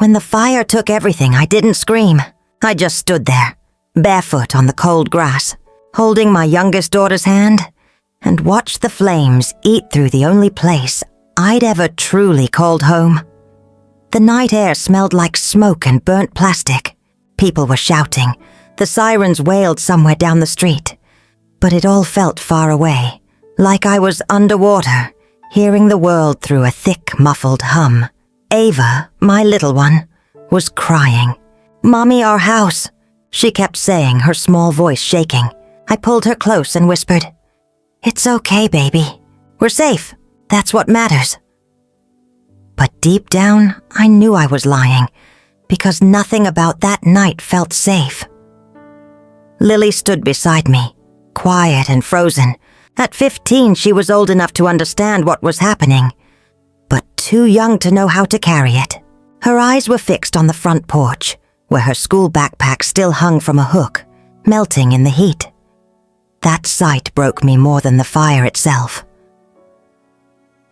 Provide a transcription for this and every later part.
When the fire took everything, I didn't scream. I just stood there, barefoot on the cold grass, holding my youngest daughter's hand, and watched the flames eat through the only place I'd ever truly called home. The night air smelled like smoke and burnt plastic. People were shouting. The sirens wailed somewhere down the street. But it all felt far away, like I was underwater, hearing the world through a thick, muffled hum. Ava, my little one, was crying. "Mommy, our house," she kept saying, her small voice shaking. I pulled her close and whispered, "It's okay, baby. We're safe. That's what matters." But deep down, I knew I was lying, because nothing about that night felt safe. Lily stood beside me, quiet and frozen. At 15, she was old enough to understand what was happening, but too young to know how to carry it. Her eyes were fixed on the front porch, where her school backpack still hung from a hook, melting in the heat. That sight broke me more than the fire itself.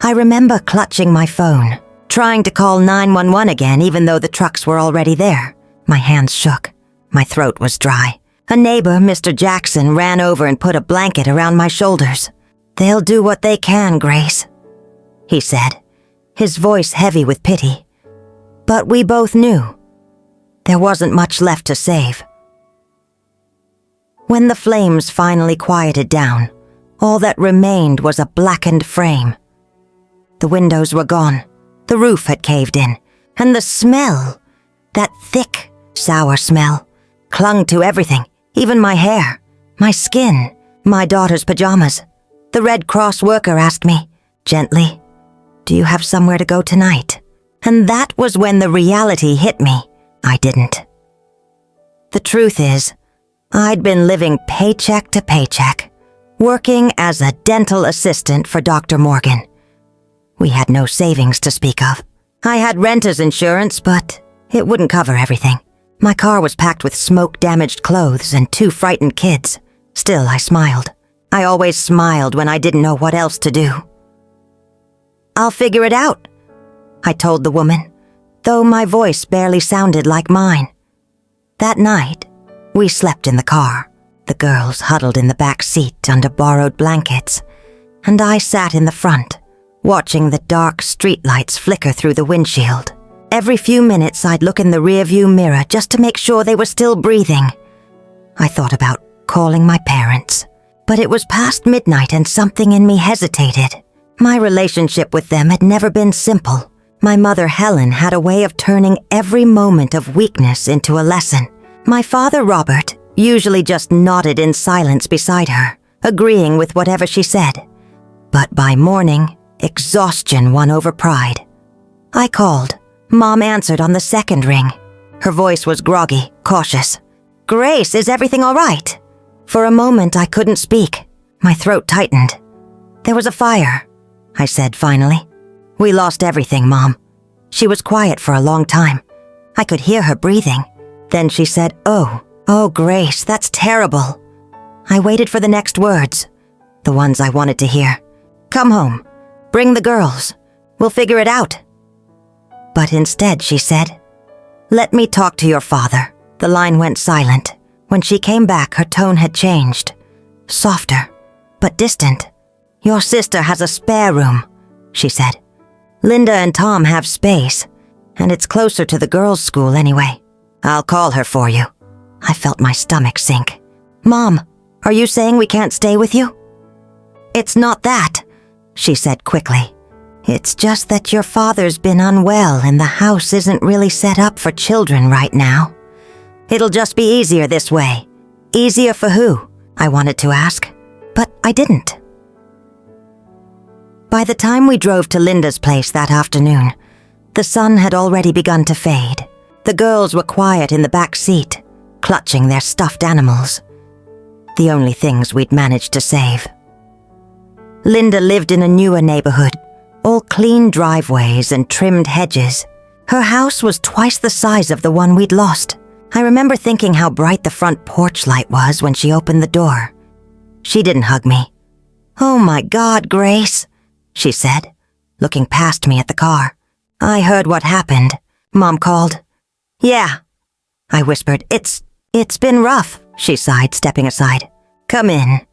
I remember clutching my phone, trying to call 911 again even though the trucks were already there. My hands shook. My throat was dry. A neighbor, Mr. Jackson, ran over and put a blanket around my shoulders. "They'll do what they can, Grace," he said, his voice heavy with pity. But we both knew there wasn't much left to save. When the flames finally quieted down, all that remained was a blackened frame. The windows were gone, the roof had caved in, and the smell, that thick, sour smell, clung to everything, even my hair, my skin, my daughter's pajamas. The Red Cross worker asked me, gently, "Do you have somewhere to go tonight?" And that was when the reality hit me. I didn't. The truth is, I'd been living paycheck to paycheck, working as a dental assistant for Dr. Morgan. We had no savings to speak of. I had renter's insurance, but it wouldn't cover everything. My car was packed with smoke-damaged clothes and 2 frightened kids. Still, I smiled. I always smiled when I didn't know what else to do. "I'll figure it out," I told the woman, though my voice barely sounded like mine. That night, we slept in the car, the girls huddled in the back seat under borrowed blankets, and I sat in the front, watching the dark streetlights flicker through the windshield. Every few minutes, I'd look in the rearview mirror just to make sure they were still breathing. I thought about calling my parents, but it was past midnight and something in me hesitated. My relationship with them had never been simple. My mother, Helen, had a way of turning every moment of weakness into a lesson. My father, Robert, usually just nodded in silence beside her, agreeing with whatever she said. But by morning, exhaustion won over pride. I called. Mom answered on the second ring. Her voice was groggy, cautious. "Grace, is everything all right?" For a moment, I couldn't speak. My throat tightened. "There was a fire," I said finally. "We lost everything, Mom." She was quiet for a long time. I could hear her breathing. Then she said, Oh, Grace, that's terrible." I waited for the next words, the ones I wanted to hear. "Come home. Bring the girls. We'll figure it out." But instead she said, "Let me talk to your father." The line went silent. When she came back, her tone had changed. Softer, but distant. "Your sister has a spare room," she said. "Linda and Tom have space, and it's closer to the girls' school anyway. I'll call her for you." I felt my stomach sink. "Mom, are you saying we can't stay with you?" "It's not that," she said quickly. "It's just that your father's been unwell and the house isn't really set up for children right now. It'll just be easier this way." "Easier for who?" I wanted to ask, but I didn't. By the time we drove to Linda's place that afternoon, the sun had already begun to fade. The girls were quiet in the back seat, clutching their stuffed animals, the only things we'd managed to save. Linda lived in a newer neighborhood, all clean driveways and trimmed hedges. Her house was twice the size of the one we'd lost. I remember thinking how bright the front porch light was when she opened the door. She didn't hug me. "Oh my God, Grace," she said, looking past me at the car. "I heard what happened," Mom called. Yeah, I whispered. It's been rough, she sighed, stepping aside. Come in.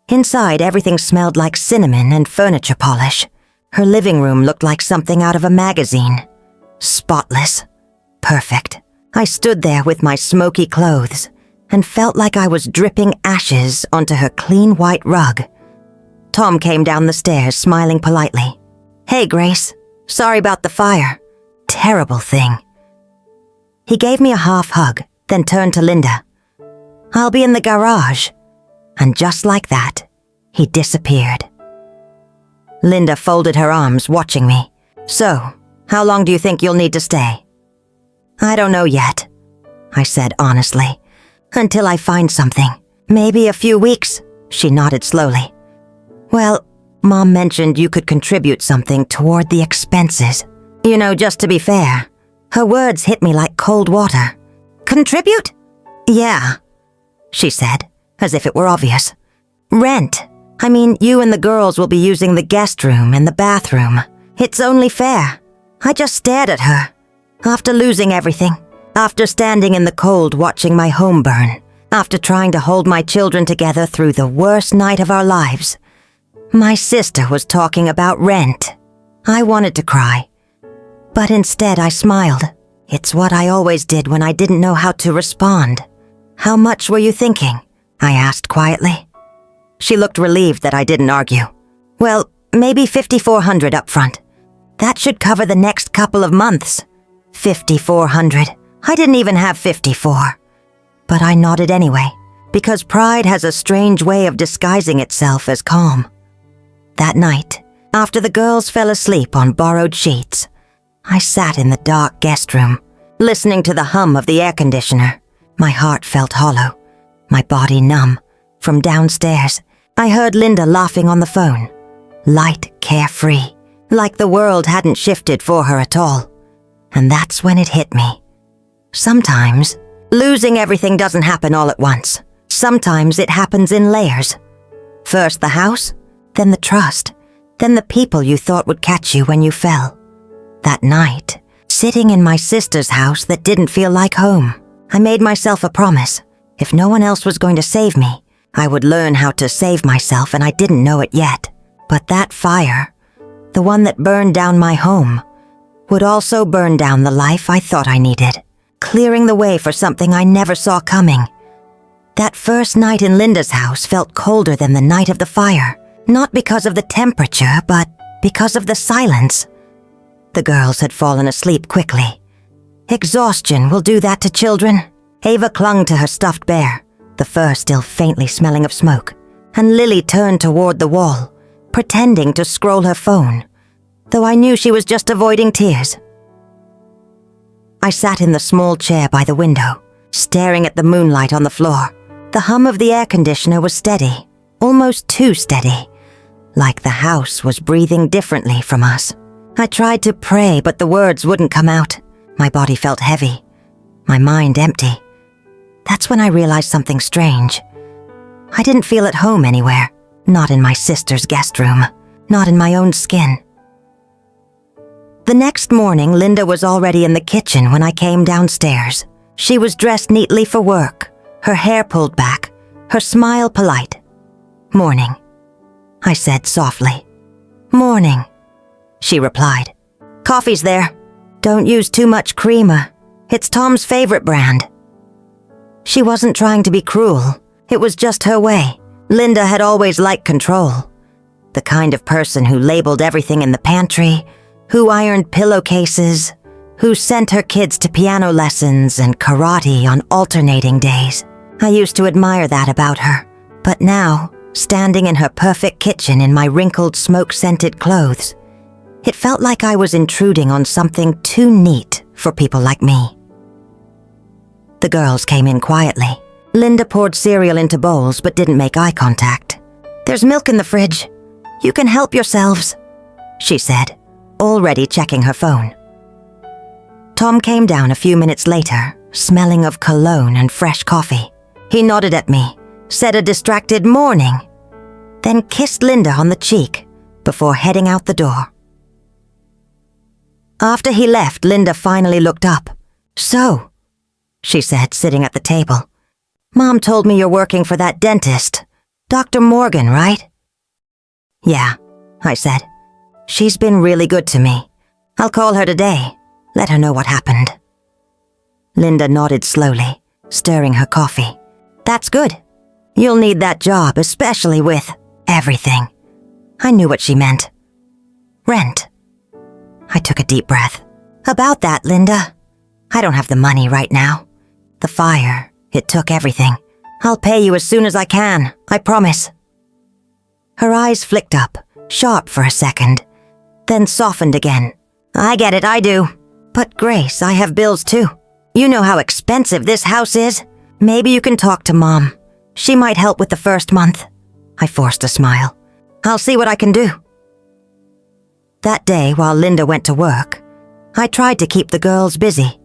Inside, everything smelled like cinnamon and furniture polish. Her living room looked like something out of a magazine. Spotless. Perfect. I stood there with my smoky clothes and felt like I was dripping ashes onto her clean white rug. Tom came down the stairs, smiling politely. Hey, Grace. Sorry about the fire. Terrible thing. He gave me a half hug, then turned to Linda. I'll be in the garage. And just like that, he disappeared. Linda folded her arms, watching me. So, how long do you think you'll need to stay? I don't know yet, I said honestly. Until I find something. Maybe a few weeks, she nodded slowly. Well, Mom mentioned you could contribute something toward the expenses. You know, just to be fair. Her words hit me like cold water. Contribute? Yeah, she said, as if it were obvious. Rent. I mean, you and the girls will be using the guest room and the bathroom. It's only fair. I just stared at her. After losing everything, after standing in the cold watching my home burn, after trying to hold my children together through the worst night of our lives, my sister was talking about rent. I wanted to cry, but instead I smiled. It's what I always did when I didn't know how to respond. How much were you thinking? I asked quietly. She looked relieved that I didn't argue. Well, maybe $5,400 up front. That should cover the next couple of months. $5,400. I didn't even have 54. But I nodded anyway, because pride has a strange way of disguising itself as calm. That night, after the girls fell asleep on borrowed sheets, I sat in the dark guest room, listening to the hum of the air conditioner. My heart felt hollow, my body numb. From downstairs, I heard Linda laughing on the phone. Light, carefree, like the world hadn't shifted for her at all. And that's when it hit me. Sometimes, losing everything doesn't happen all at once. Sometimes it happens in layers. First the house, then the trust, then the people you thought would catch you when you fell. That night, sitting in my sister's house that didn't feel like home, I made myself a promise. If no one else was going to save me, I would learn how to save myself, and I didn't know it yet. But that fire, the one that burned down my home, would also burn down the life I thought I needed, clearing the way for something I never saw coming. That first night in Linda's house felt colder than the night of the fire, not because of the temperature, but because of the silence. The girls had fallen asleep quickly. Exhaustion will do that to children. Ava clung to her stuffed bear, the fur still faintly smelling of smoke, and Lily turned toward the wall, pretending to scroll her phone, though I knew she was just avoiding tears. I sat in the small chair by the window, staring at the moonlight on the floor. The hum of the air conditioner was steady, almost too steady, like the house was breathing differently from us. I tried to pray, but the words wouldn't come out. My body felt heavy, my mind empty. That's when I realized something strange. I didn't feel at home anywhere, not in my sister's guest room, not in my own skin. The next morning, Linda was already in the kitchen when I came downstairs. She was dressed neatly for work, her hair pulled back, her smile polite. Morning, I said softly. Morning, she replied. Coffee's there. Don't use too much creamer. It's Tom's favorite brand. She wasn't trying to be cruel. It was just her way. Linda had always liked control. The kind of person who labeled everything in the pantry, who ironed pillowcases, who sent her kids to piano lessons and karate on alternating days. I used to admire that about her. But now, standing in her perfect kitchen in my wrinkled, smoke-scented clothes, it felt like I was intruding on something too neat for people like me. The girls came in quietly. Linda poured cereal into bowls but didn't make eye contact. There's milk in the fridge. You can help yourselves, she said, already checking her phone. Tom came down a few minutes later, smelling of cologne and fresh coffee. He nodded at me, said a distracted morning, then kissed Linda on the cheek before heading out the door. After he left, Linda finally looked up, "So," she said, sitting at the table, "Mom told me you're working for that dentist. Dr. Morgan, right?" "Yeah," I said. "She's been really good to me. I'll call her today. Let her know what happened." Linda nodded slowly, stirring her coffee. "That's good. You'll need that job, especially with everything." I knew what she meant. Rent. I took a deep breath. "About that, Linda. I don't have the money right now. The fire, it took everything. I'll pay you as soon as I can, I promise." Her eyes flicked up, sharp for a second, then softened again. "I get it, I do. But Grace, I have bills too. You know how expensive this house is. Maybe you can talk to Mom. She might help with the first month." I forced a smile. "I'll see what I can do." That day, while Linda went to work, I tried to keep the girls busy.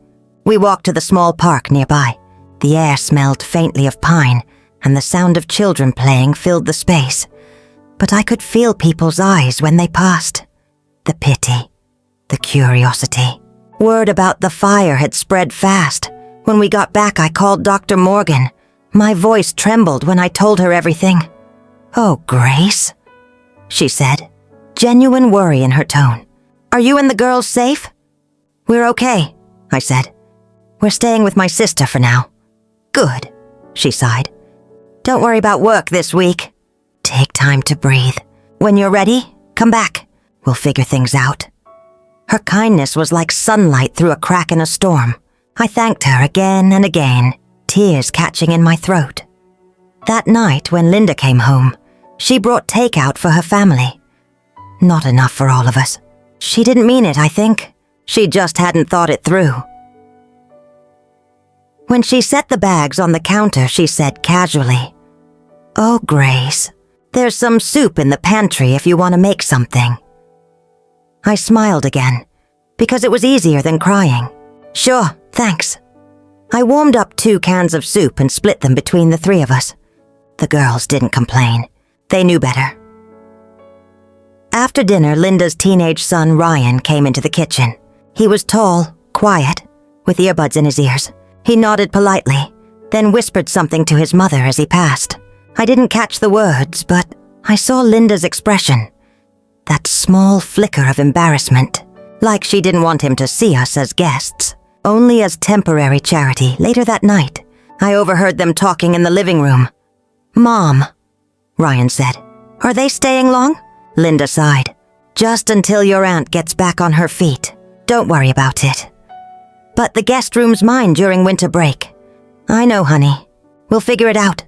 We walked to the small park nearby. The air smelled faintly of pine, and the sound of children playing filled the space. But I could feel people's eyes when they passed. The pity, the curiosity. Word about the fire had spread fast. When we got back, I called Dr. Morgan. My voice trembled when I told her everything. "Oh, Grace," she said, genuine worry in her tone. "Are you and the girls safe?" "We're okay," I said. "We're staying with my sister for now." "Good," she sighed. "Don't worry about work this week. Take time to breathe. When you're ready, come back. We'll figure things out." Her kindness was like sunlight through a crack in a storm. I thanked her again and again, tears catching in my throat. That night, when Linda came home, she brought takeout for her family. Not enough for all of us. She didn't mean it, I think. She just hadn't thought it through. When she set the bags on the counter, she said casually, "Oh, Grace, there's some soup in the pantry if you want to make something." I smiled again, because it was easier than crying. "Sure, thanks." I warmed up 2 cans of soup and split them between the 3 of us. The girls didn't complain. They knew better. After dinner, Linda's teenage son Ryan came into the kitchen. He was tall, quiet, with earbuds in his ears. He nodded politely, then whispered something to his mother as he passed. I didn't catch the words, but I saw Linda's expression. That small flicker of embarrassment, like she didn't want him to see us as guests, only as temporary charity. Later that night, I overheard them talking in the living room. "Mom," Ryan said. "Are they staying long?" Linda sighed. "Just until your aunt gets back on her feet. Don't worry about it. But the guest room's mine during winter break." "I know, honey. We'll figure it out."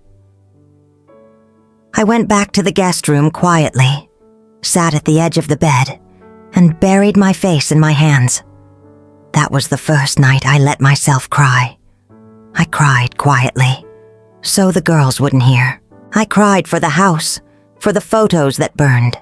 I went back to the guest room quietly, sat at the edge of the bed, and buried my face in my hands. That was the first night I let myself cry. I cried quietly, so the girls wouldn't hear. I cried for the house, for the photos that burned,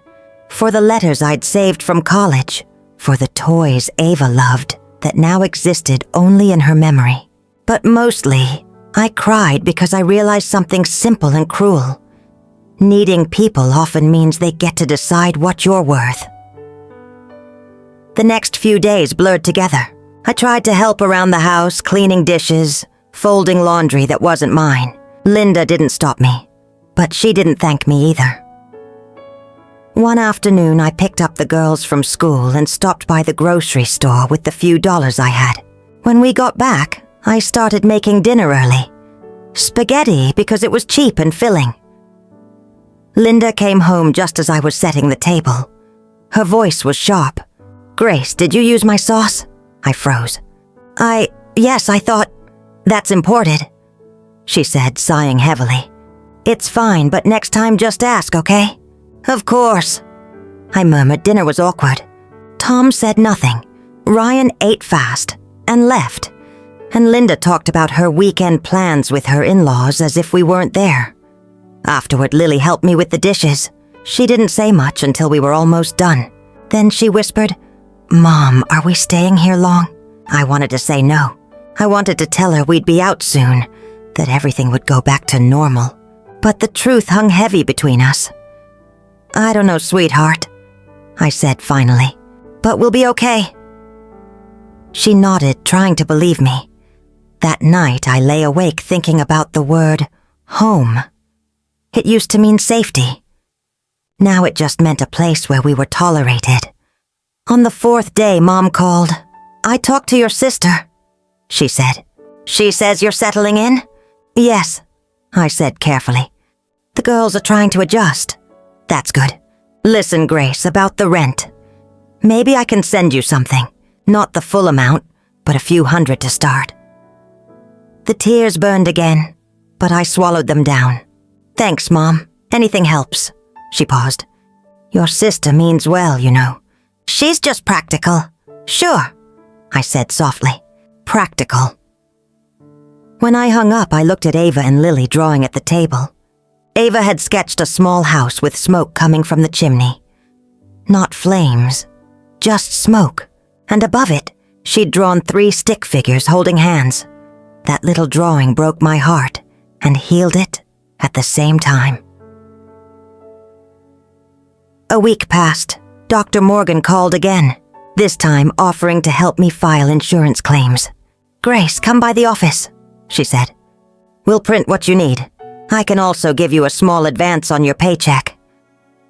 for the letters I'd saved from college, for the toys Ava loved that now existed only in her memory. But mostly, I cried because I realized something simple and cruel. Needing people often means they get to decide what you're worth. The next few days blurred together. I tried to help around the house, cleaning dishes, folding laundry that wasn't mine. Linda didn't stop me, but she didn't thank me either. One afternoon, I picked up the girls from school and stopped by the grocery store with the few dollars I had. When we got back, I started making dinner early. Spaghetti because it was cheap and filling. Linda came home just as I was setting the table. Her voice was sharp. "Grace, did you use my sauce?" I froze. Yes, I thought, that's imported," she said, sighing heavily. "It's fine, but next time just ask, okay?" "Of course," I murmured. Dinner was awkward. Tom said nothing. Ryan ate fast and left, and Linda talked about her weekend plans with her in-laws as if we weren't there. Afterward, Lily helped me with the dishes. She didn't say much until we were almost done. Then she whispered, "Mom, are we staying here long?" I wanted to say no. I wanted to tell her we'd be out soon, that everything would go back to normal. But the truth hung heavy between us. "I don't know, sweetheart," I said finally, "but we'll be okay." She nodded, trying to believe me. That night I lay awake thinking about the word home. It used to mean safety. Now it just meant a place where we were tolerated. On the 4th day, Mom called. "I talked to your sister," she said. "She says you're settling in?" "Yes," I said carefully. "The girls are trying to adjust." "That's good. Listen, Grace, about the rent. Maybe I can send you something. Not the full amount, but a few hundred to start." The tears burned again, but I swallowed them down. "Thanks, Mom. Anything helps." She paused. "Your sister means well, you know. She's just practical." "Sure," I said softly. "Practical." When I hung up, I looked at Ava and Lily drawing at the table. Ava had sketched a small house with smoke coming from the chimney. Not flames, just smoke. And above it, she'd drawn 3 stick figures holding hands. That little drawing broke my heart and healed it at the same time. A week passed. Dr. Morgan called again, this time offering to help me file insurance claims. "Grace, come by the office," she said. "We'll print what you need. I can also give you a small advance on your paycheck."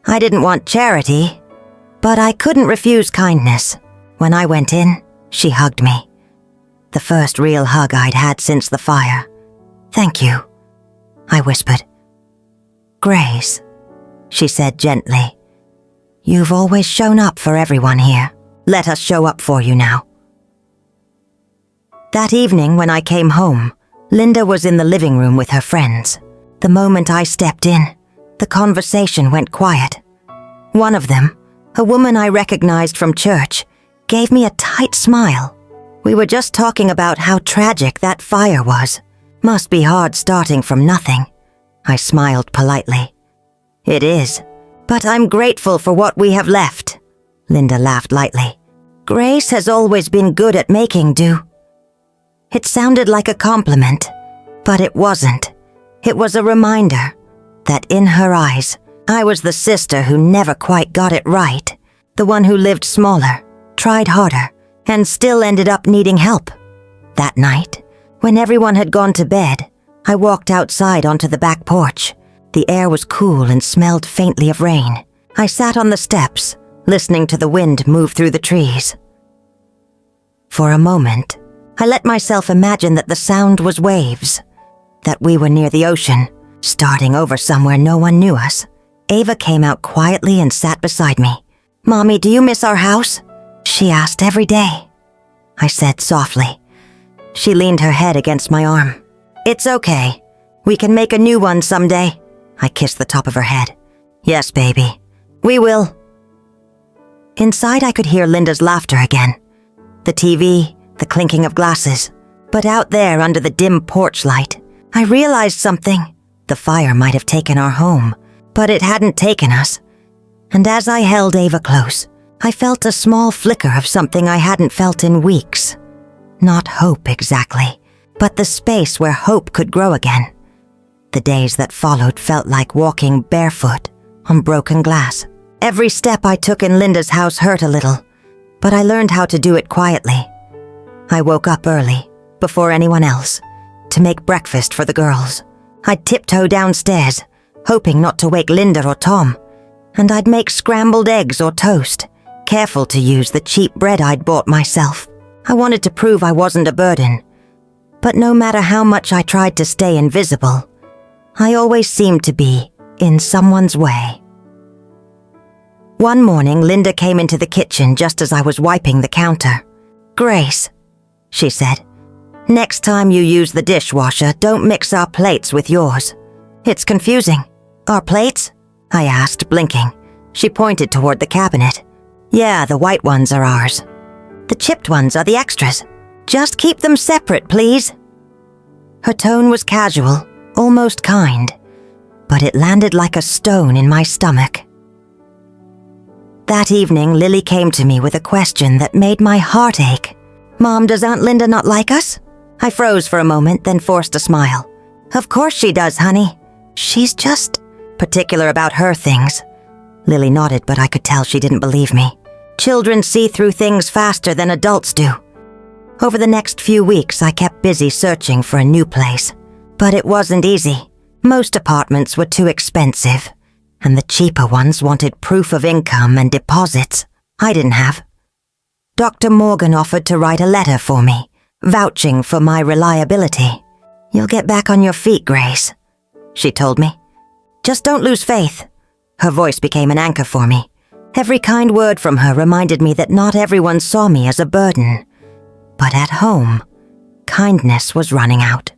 I didn't want charity, but I couldn't refuse kindness. When I went in, she hugged me. The first real hug I'd had since the fire. "Thank you," I whispered. "Grace," she said gently. "You've always shown up for everyone here. Let us show up for you now." That evening when I came home, Linda was in the living room with her friends. The moment I stepped in, the conversation went quiet. One of them, a woman I recognized from church, gave me a tight smile. We were just talking about how tragic that fire was. Must be hard starting from nothing. I smiled politely. "It is, but I'm grateful for what we have left." Linda laughed lightly. "Grace has always been good at making do." It sounded like a compliment, but it wasn't. It was a reminder that in her eyes, I was the sister who never quite got it right, the one who lived smaller, tried harder, and still ended up needing help. That night, when everyone had gone to bed, I walked outside onto the back porch. The air was cool and smelled faintly of rain. I sat on the steps, listening to the wind move through the trees. For a moment, I let myself imagine that the sound was waves, that we were near the ocean, starting over somewhere no one knew us. Ava came out quietly and sat beside me. "Mommy, do you miss our house?" she asked every day. I said softly. She leaned her head against my arm. "It's okay. We can make a new one someday." I kissed the top of her head. "Yes, baby. We will." Inside, I could hear Linda's laughter again. The TV, the clinking of glasses. But out there under the dim porch light, I realized something. The fire might have taken our home, but it hadn't taken us. And as I held Ava close, I felt a small flicker of something I hadn't felt in weeks. Not hope exactly, but the space where hope could grow again. The days that followed felt like walking barefoot on broken glass. Every step I took in Linda's house hurt a little, but I learned how to do it quietly. I woke up early, before anyone else, to make breakfast for the girls. I'd tiptoe downstairs, hoping not to wake Linda or Tom, and I'd make scrambled eggs or toast, careful to use the cheap bread I'd bought myself. I wanted to prove I wasn't a burden, but no matter how much I tried to stay invisible, I always seemed to be in someone's way. One morning, Linda came into the kitchen just as I was wiping the counter. "Grace," she said, "next time you use the dishwasher, don't mix our plates with yours. It's confusing." "Our plates?" I asked, blinking. She pointed toward the cabinet. "Yeah, the white ones are ours. The chipped ones are the extras. Just keep them separate, please." Her tone was casual, almost kind, but it landed like a stone in my stomach. That evening, Lily came to me with a question that made my heart ache. "Mom, does Aunt Linda not like us?" I froze for a moment, then forced a smile. "Of course she does, honey. She's just particular about her things." Lily nodded, but I could tell she didn't believe me. "Children see through things faster than adults do." Over the next few weeks, I kept busy searching for a new place. But it wasn't easy. Most apartments were too expensive, and the cheaper ones wanted proof of income and deposits I didn't have. Dr. Morgan offered to write a letter for me, vouching for my reliability. "You'll get back on your feet, Grace," she told me. "Just don't lose faith." Her voice became an anchor for me. Every kind word from her reminded me that not everyone saw me as a burden. But at home, kindness was running out.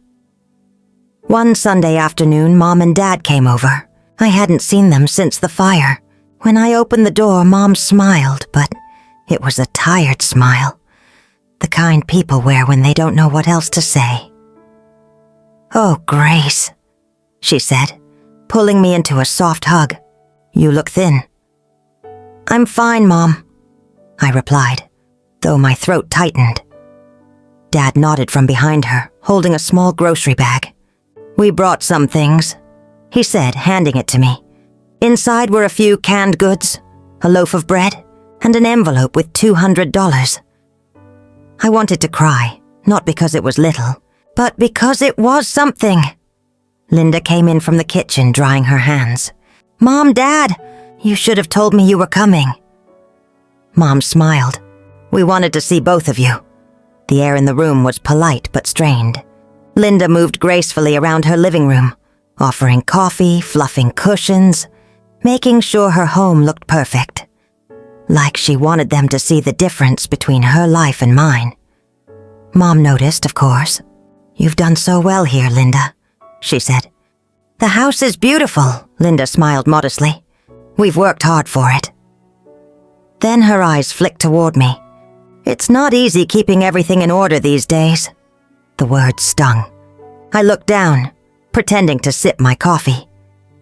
One Sunday afternoon, Mom and Dad came over. I hadn't seen them since the fire. When I opened the door, Mom smiled, but it was a tired smile. The kind people wear when they don't know what else to say. "Oh, Grace," she said, pulling me into a soft hug. "You look thin." "I'm fine, Mom," I replied, though my throat tightened. Dad nodded from behind her, holding a small grocery bag. "We brought some things," he said, handing it to me. Inside were a few canned goods, a loaf of bread, and an envelope with $200. I wanted to cry, not because it was little, but because it was something. Linda came in from the kitchen, drying her hands. "Mom, Dad, you should have told me you were coming." Mom smiled. "We wanted to see both of you." The air in the room was polite but strained. Linda moved gracefully around her living room, offering coffee, fluffing cushions, making sure her home looked perfect. Like she wanted them to see the difference between her life and mine. Mom noticed, of course. "You've done so well here, Linda," she said. "The house is beautiful," Linda smiled modestly. "We've worked hard for it." Then her eyes flicked toward me. "It's not easy keeping everything in order these days." The words stung. I looked down, pretending to sip my coffee.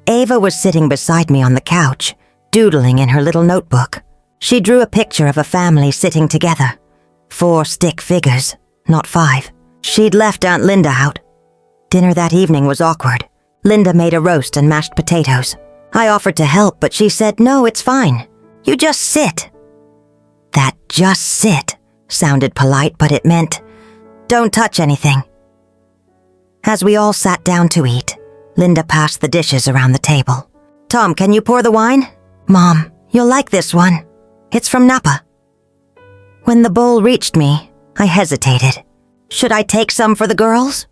Ava was sitting beside me on the couch, doodling in her little notebook. She drew a picture of a family sitting together. 4 stick figures, not 5. She'd left Aunt Linda out. Dinner that evening was awkward. Linda made a roast and mashed potatoes. I offered to help, but she said, "No, it's fine. You just sit." That "just sit" sounded polite, but it meant, "Don't touch anything." As we all sat down to eat, Linda passed the dishes around the table. "Tom, can you pour the wine?" "Mom, you'll like this one. It's from Napa." When the bowl reached me, I hesitated. Should I take some for the girls?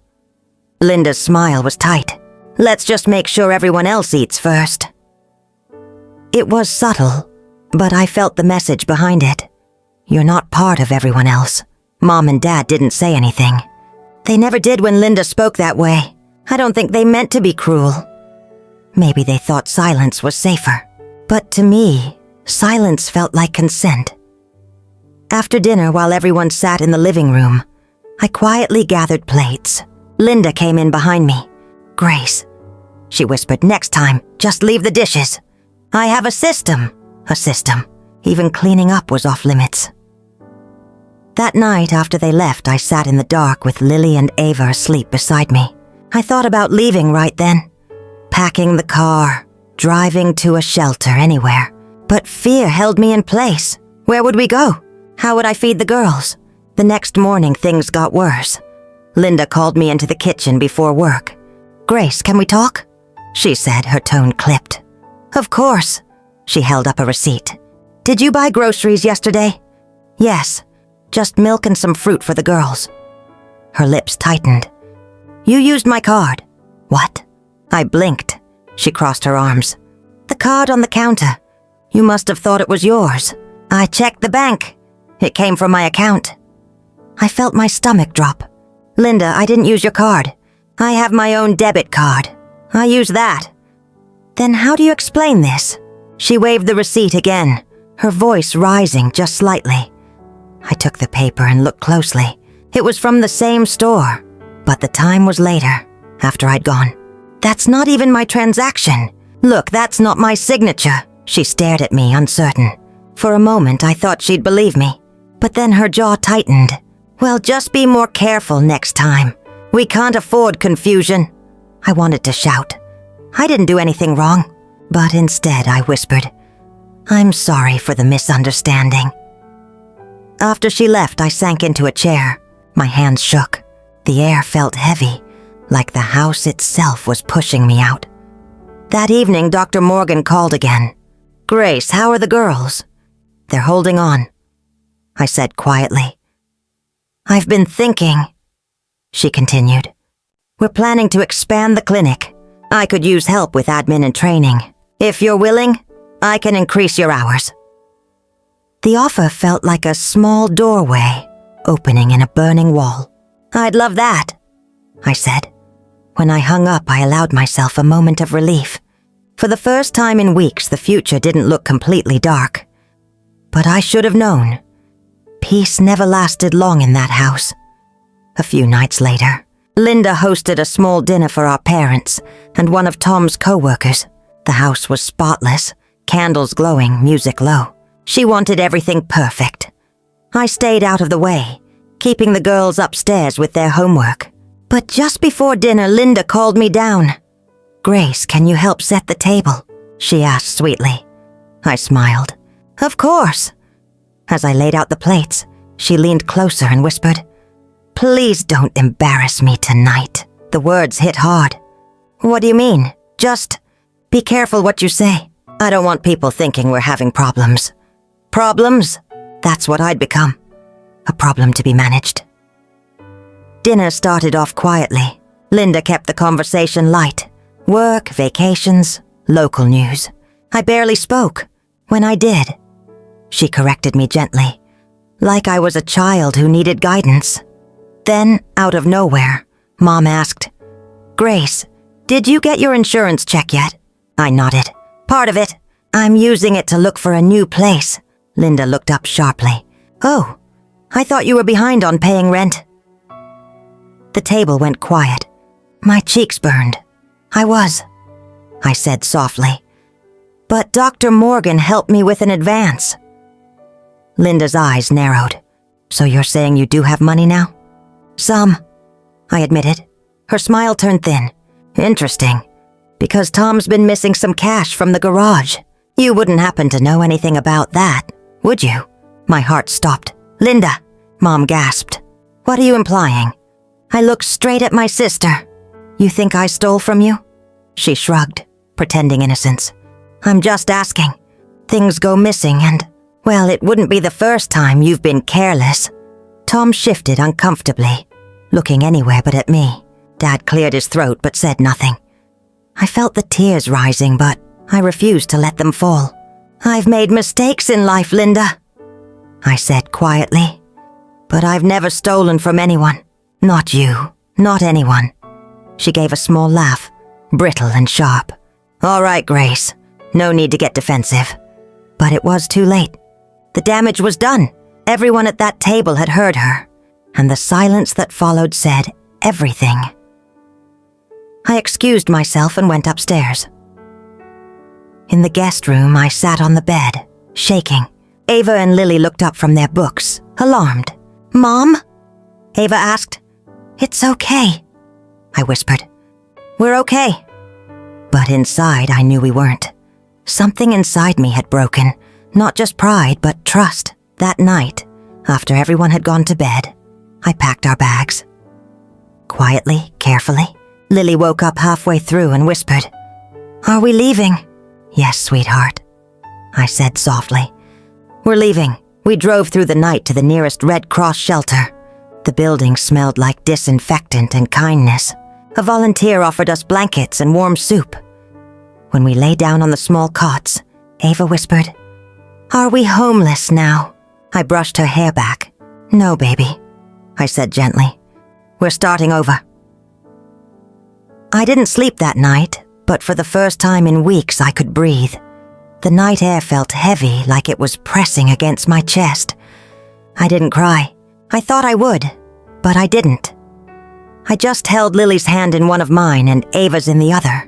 Linda's smile was tight. "Let's just make sure everyone else eats first." It was subtle, but I felt the message behind it. You're not part of everyone else. Mom and Dad didn't say anything. They never did when Linda spoke that way. I don't think they meant to be cruel. Maybe they thought silence was safer. But to me, silence felt like consent. After dinner, while everyone sat in the living room, I quietly gathered plates. Linda came in behind me. "Grace," she whispered, "next time, just leave the dishes. I have a system. A system. Even cleaning up was off limits." That night after they left, I sat in the dark with Lily and Ava asleep beside me. I thought about leaving right then. Packing the car, driving to a shelter anywhere. But fear held me in place. Where would we go? How would I feed the girls? The next morning, things got worse. Linda called me into the kitchen before work. "Grace, can we talk?" she said, her tone clipped. "Of course." She held up a receipt. "Did you buy groceries yesterday?" "Yes, just milk and some fruit for the girls." Her lips tightened. "You used my card." "What?" I blinked. She crossed her arms. "The card on the counter. You must have thought it was yours. I checked the bank. It came from my account." I felt my stomach drop. "Linda, I didn't use your card. I have my own debit card. I use that." "Then how do you explain this?" She waved the receipt again, her voice rising just slightly. I took the paper and looked closely. It was from the same store, but the time was later, after I'd gone. "That's not even my transaction. Look, that's not my signature." She stared at me, uncertain. For a moment, I thought she'd believe me, but then her jaw tightened. "Well, just be more careful next time. We can't afford confusion." I wanted to shout. I didn't do anything wrong, but instead I whispered, "I'm sorry for the misunderstanding." After she left, I sank into a chair. My hands shook. The air felt heavy, like the house itself was pushing me out. That evening, Dr. Morgan called again. "Grace, how are the girls?" "They're holding on," I said quietly. "I've been thinking," she continued. "We're planning to expand the clinic. I could use help with admin and training. If you're willing, I can increase your hours." The offer felt like a small doorway opening in a burning wall. "I'd love that," I said. When I hung up, I allowed myself a moment of relief. For the first time in weeks, the future didn't look completely dark. But I should have known. Peace never lasted long in that house. A few nights later, Linda hosted a small dinner for our parents and one of Tom's co-workers. The house was spotless, candles glowing, music low. She wanted everything perfect. I stayed out of the way, keeping the girls upstairs with their homework. But just before dinner, Linda called me down. "Grace, can you help set the table?" she asked sweetly. I smiled. "Of course." As I laid out the plates, she leaned closer and whispered, "Please don't embarrass me tonight." The words hit hard. "What do you mean? Just be careful what you say. I don't want people thinking we're having problems." Problems? That's what I'd become. A problem to be managed. Dinner started off quietly. Linda kept the conversation light. Work, vacations, local news. I barely spoke. When I did, she corrected me gently, like I was a child who needed guidance. Then, out of nowhere, Mom asked, "Grace, did you get your insurance check yet?" I nodded. "Part of it. I'm using it to look for a new place." Linda looked up sharply. "Oh, I thought you were behind on paying rent." The table went quiet. My cheeks burned. "I was," I said softly. "But Dr. Morgan helped me with an advance." Linda's eyes narrowed. "So you're saying you do have money now?" "Some," I admitted. Her smile turned thin. "Interesting, because Tom's been missing some cash from the garage. You wouldn't happen to know anything about that, would you?" My heart stopped. "Linda," Mom gasped. "What are you implying?" I looked straight at my sister. "You think I stole from you?" She shrugged, pretending innocence. "I'm just asking. Things go missing and, well, it wouldn't be the first time you've been careless." Tom shifted uncomfortably, looking anywhere but at me. Dad cleared his throat but said nothing. I felt the tears rising, but I refused to let them fall. "I've made mistakes in life, Linda," I said quietly. "But I've never stolen from anyone. Not you, not anyone." She gave a small laugh, brittle and sharp. "All right, Grace. No need to get defensive." But it was too late. The damage was done. Everyone at that table had heard her, and the silence that followed said everything. I excused myself and went upstairs. In the guest room, I sat on the bed, shaking. Ava and Lily looked up from their books, alarmed. "Mom?" Ava asked. "It's okay," I whispered. "We're okay." But inside, I knew we weren't. Something inside me had broken, not just pride, but trust. That night, after everyone had gone to bed, I packed our bags. Quietly, carefully, Lily woke up halfway through and whispered, "Are we leaving?" "Yes, sweetheart," I said softly. "We're leaving." We drove through the night to the nearest Red Cross shelter. The building smelled like disinfectant and kindness. A volunteer offered us blankets and warm soup. When we lay down on the small cots, Ava whispered, "Are we homeless now?" I brushed her hair back. "No, baby," I said gently. "We're starting over." I didn't sleep that night, but for the first time in weeks I could breathe. The night air felt heavy, like it was pressing against my chest. I didn't cry. I thought I would, but I didn't. I just held Lily's hand in one of mine and Ava's in the other,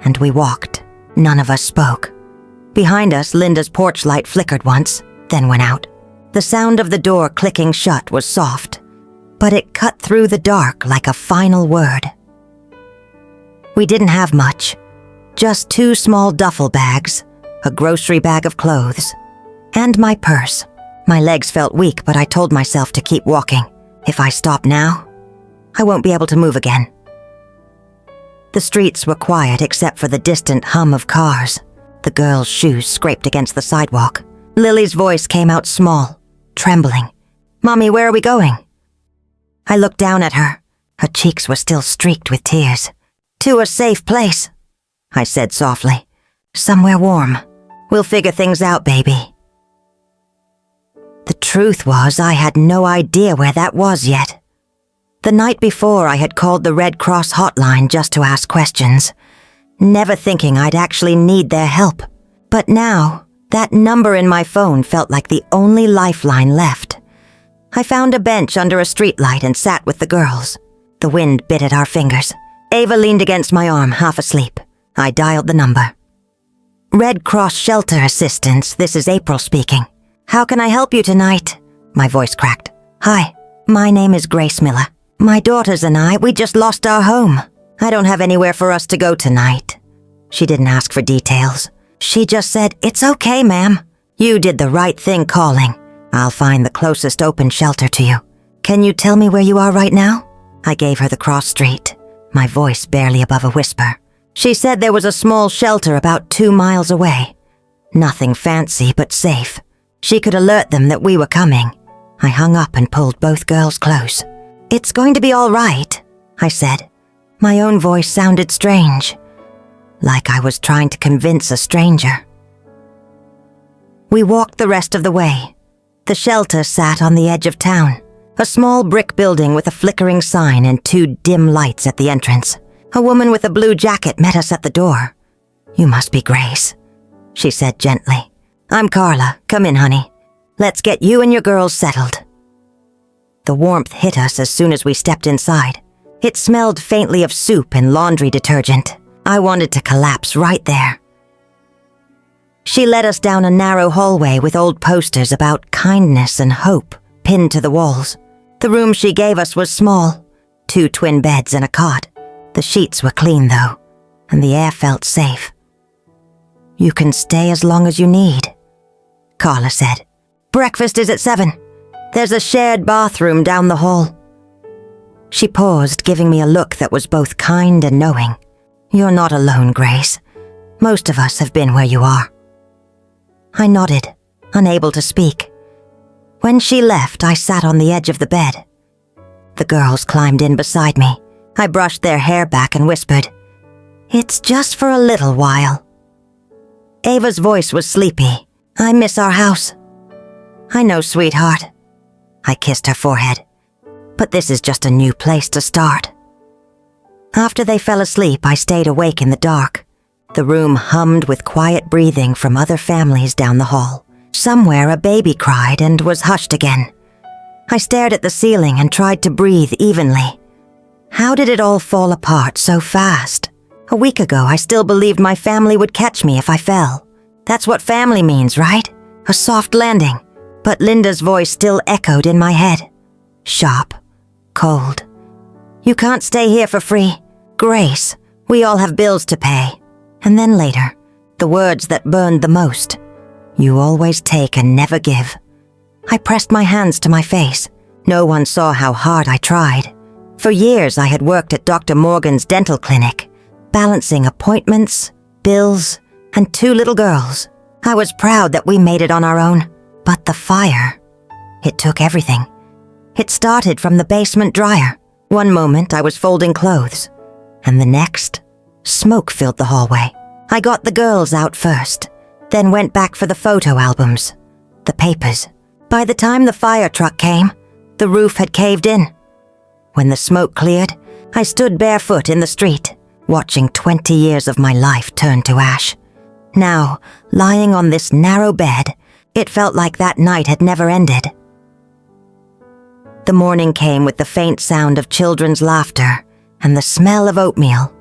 and we walked. None of us spoke. Behind us, Linda's porch light flickered once, then went out. The sound of the door clicking shut was soft, but it cut through the dark like a final word. We didn't have much, just 2 small duffel bags, a grocery bag of clothes, and my purse. My legs felt weak, but I told myself to keep walking. If I stop now, I won't be able to move again. The streets were quiet except for the distant hum of cars. The girl's shoes scraped against the sidewalk. Lily's voice came out small, trembling. "Mommy, where are we going?" I looked down at her. Her cheeks were still streaked with tears. "To a safe place," I said softly. "Somewhere warm. We'll figure things out, baby." The truth was, I had no idea where that was yet. The night before, I had called the Red Cross hotline just to ask questions, never thinking I'd actually need their help. But now, that number in my phone felt like the only lifeline left. I found a bench under a streetlight and sat with the girls. The wind bit at our fingers. Ava leaned against my arm, half asleep. I dialed the number. "Red Cross Shelter Assistance, this is April speaking. How can I help you tonight?" My voice cracked. "Hi, my name is Grace Miller. My daughters and we just lost our home. I don't have anywhere for us to go tonight." She didn't ask for details. She just said, "It's okay, ma'am. You did the right thing calling. I'll find the closest open shelter to you. Can you tell me where you are right now?" I gave her the cross street, my voice barely above a whisper. She said there was a small shelter about 2 miles away. Nothing fancy, but safe. She could alert them that we were coming. I hung up and pulled both girls close. "It's going to be all right," I said. My own voice sounded strange, like I was trying to convince a stranger. We walked the rest of the way. The shelter sat on the edge of town, a small brick building with a flickering sign and 2 dim lights at the entrance. A woman with a blue jacket met us at the door. "You must be Grace," she said gently. "I'm Carla. Come in, honey. Let's get you and your girls settled." The warmth hit us as soon as we stepped inside. It smelled faintly of soup and laundry detergent. I wanted to collapse right there. She led us down a narrow hallway with old posters about kindness and hope pinned to the walls. The room she gave us was small, 2 twin beds and a cot. The sheets were clean, though, and the air felt safe. "You can stay as long as you need," Carla said. "Breakfast is at 7. There's a shared bathroom down the hall." She paused, giving me a look that was both kind and knowing. "You're not alone, Grace. Most of us have been where you are." I nodded, unable to speak. When she left, I sat on the edge of the bed. The girls climbed in beside me. I brushed their hair back and whispered, "It's just for a little while." Ava's voice was sleepy. "I miss our house." "I know, sweetheart." I kissed her forehead. "But this is just a new place to start." After they fell asleep, I stayed awake in the dark. The room hummed with quiet breathing from other families down the hall. Somewhere a baby cried and was hushed again. I stared at the ceiling and tried to breathe evenly. How did it all fall apart so fast? A week ago, I still believed my family would catch me if I fell. That's what family means, right? A soft landing. But Linda's voice still echoed in my head. Sharp. Cold. "You can't stay here for free. Grace, we all have bills to pay." And then later, the words that burned the most. "You always take and never give." I pressed my hands to my face. No one saw how hard I tried. For years, I had worked at Dr. Morgan's dental clinic, balancing appointments, bills, and 2 little girls. I was proud that we made it on our own. But the fire, it took everything. It started from the basement dryer. One moment, I was folding clothes, and the next, smoke filled the hallway. I got the girls out first, then went back for the photo albums, the papers. By the time the fire truck came, the roof had caved in. When the smoke cleared, I stood barefoot in the street, watching 20 years of my life turn to ash. Now, lying on this narrow bed, it felt like that night had never ended. The morning came with the faint sound of children's laughter and the smell of oatmeal.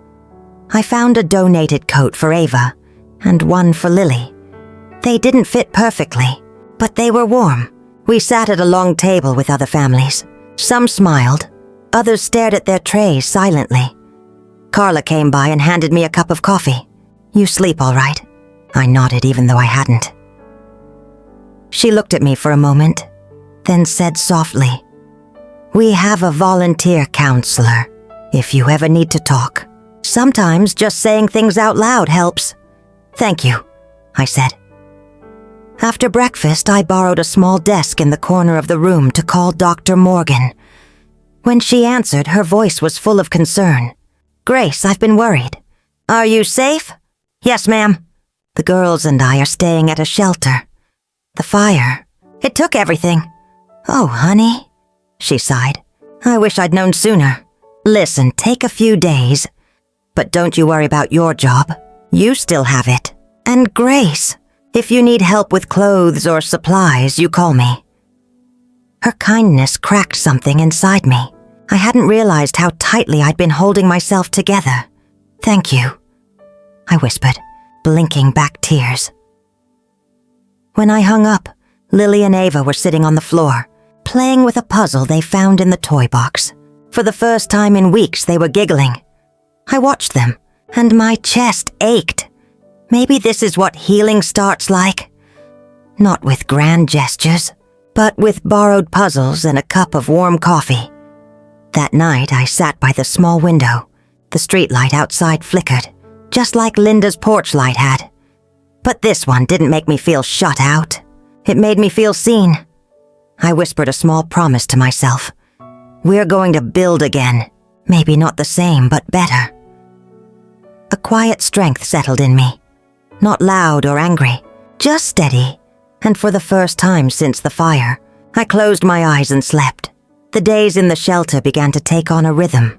I found a donated coat for Ava and one for Lily. They didn't fit perfectly, but they were warm. We sat at a long table with other families. Some smiled, others stared at their trays silently. Carla came by and handed me a cup of coffee. "You sleep all right?" I nodded even though I hadn't. She looked at me for a moment, then said softly, We have a volunteer counselor, if you ever need to talk. Sometimes just saying things out loud helps. Thank you, I said. After breakfast, I borrowed a small desk in the corner of the room to call Dr. Morgan. When she answered, her voice was full of concern. Grace, I've been worried. Are you safe? Yes, ma'am. The girls and I are staying at a shelter. The fire, it took everything. Oh, honey, she sighed. I wish I'd known sooner. Listen, take a few days. But don't you worry about your job. You still have it. And Grace, if you need help with clothes or supplies, you call me. Her kindness cracked something inside me. I hadn't realized how tightly I'd been holding myself together. Thank you, I whispered, blinking back tears. When I hung up, Lily and Ava were sitting on the floor, playing with a puzzle they found in the toy box. For the first time in weeks, they were giggling. I watched them, and my chest ached. Maybe this is what healing starts like. Not with grand gestures, but with borrowed puzzles and a cup of warm coffee. That night, I sat by the small window. The streetlight outside flickered, just like Linda's porch light had. But this one didn't make me feel shut out. It made me feel seen. I whispered a small promise to myself. We're going to build again. Maybe not the same, but better. A quiet strength settled in me. Not loud or angry, just steady. And for the first time since the fire, I closed my eyes and slept. The days in the shelter began to take on a rhythm.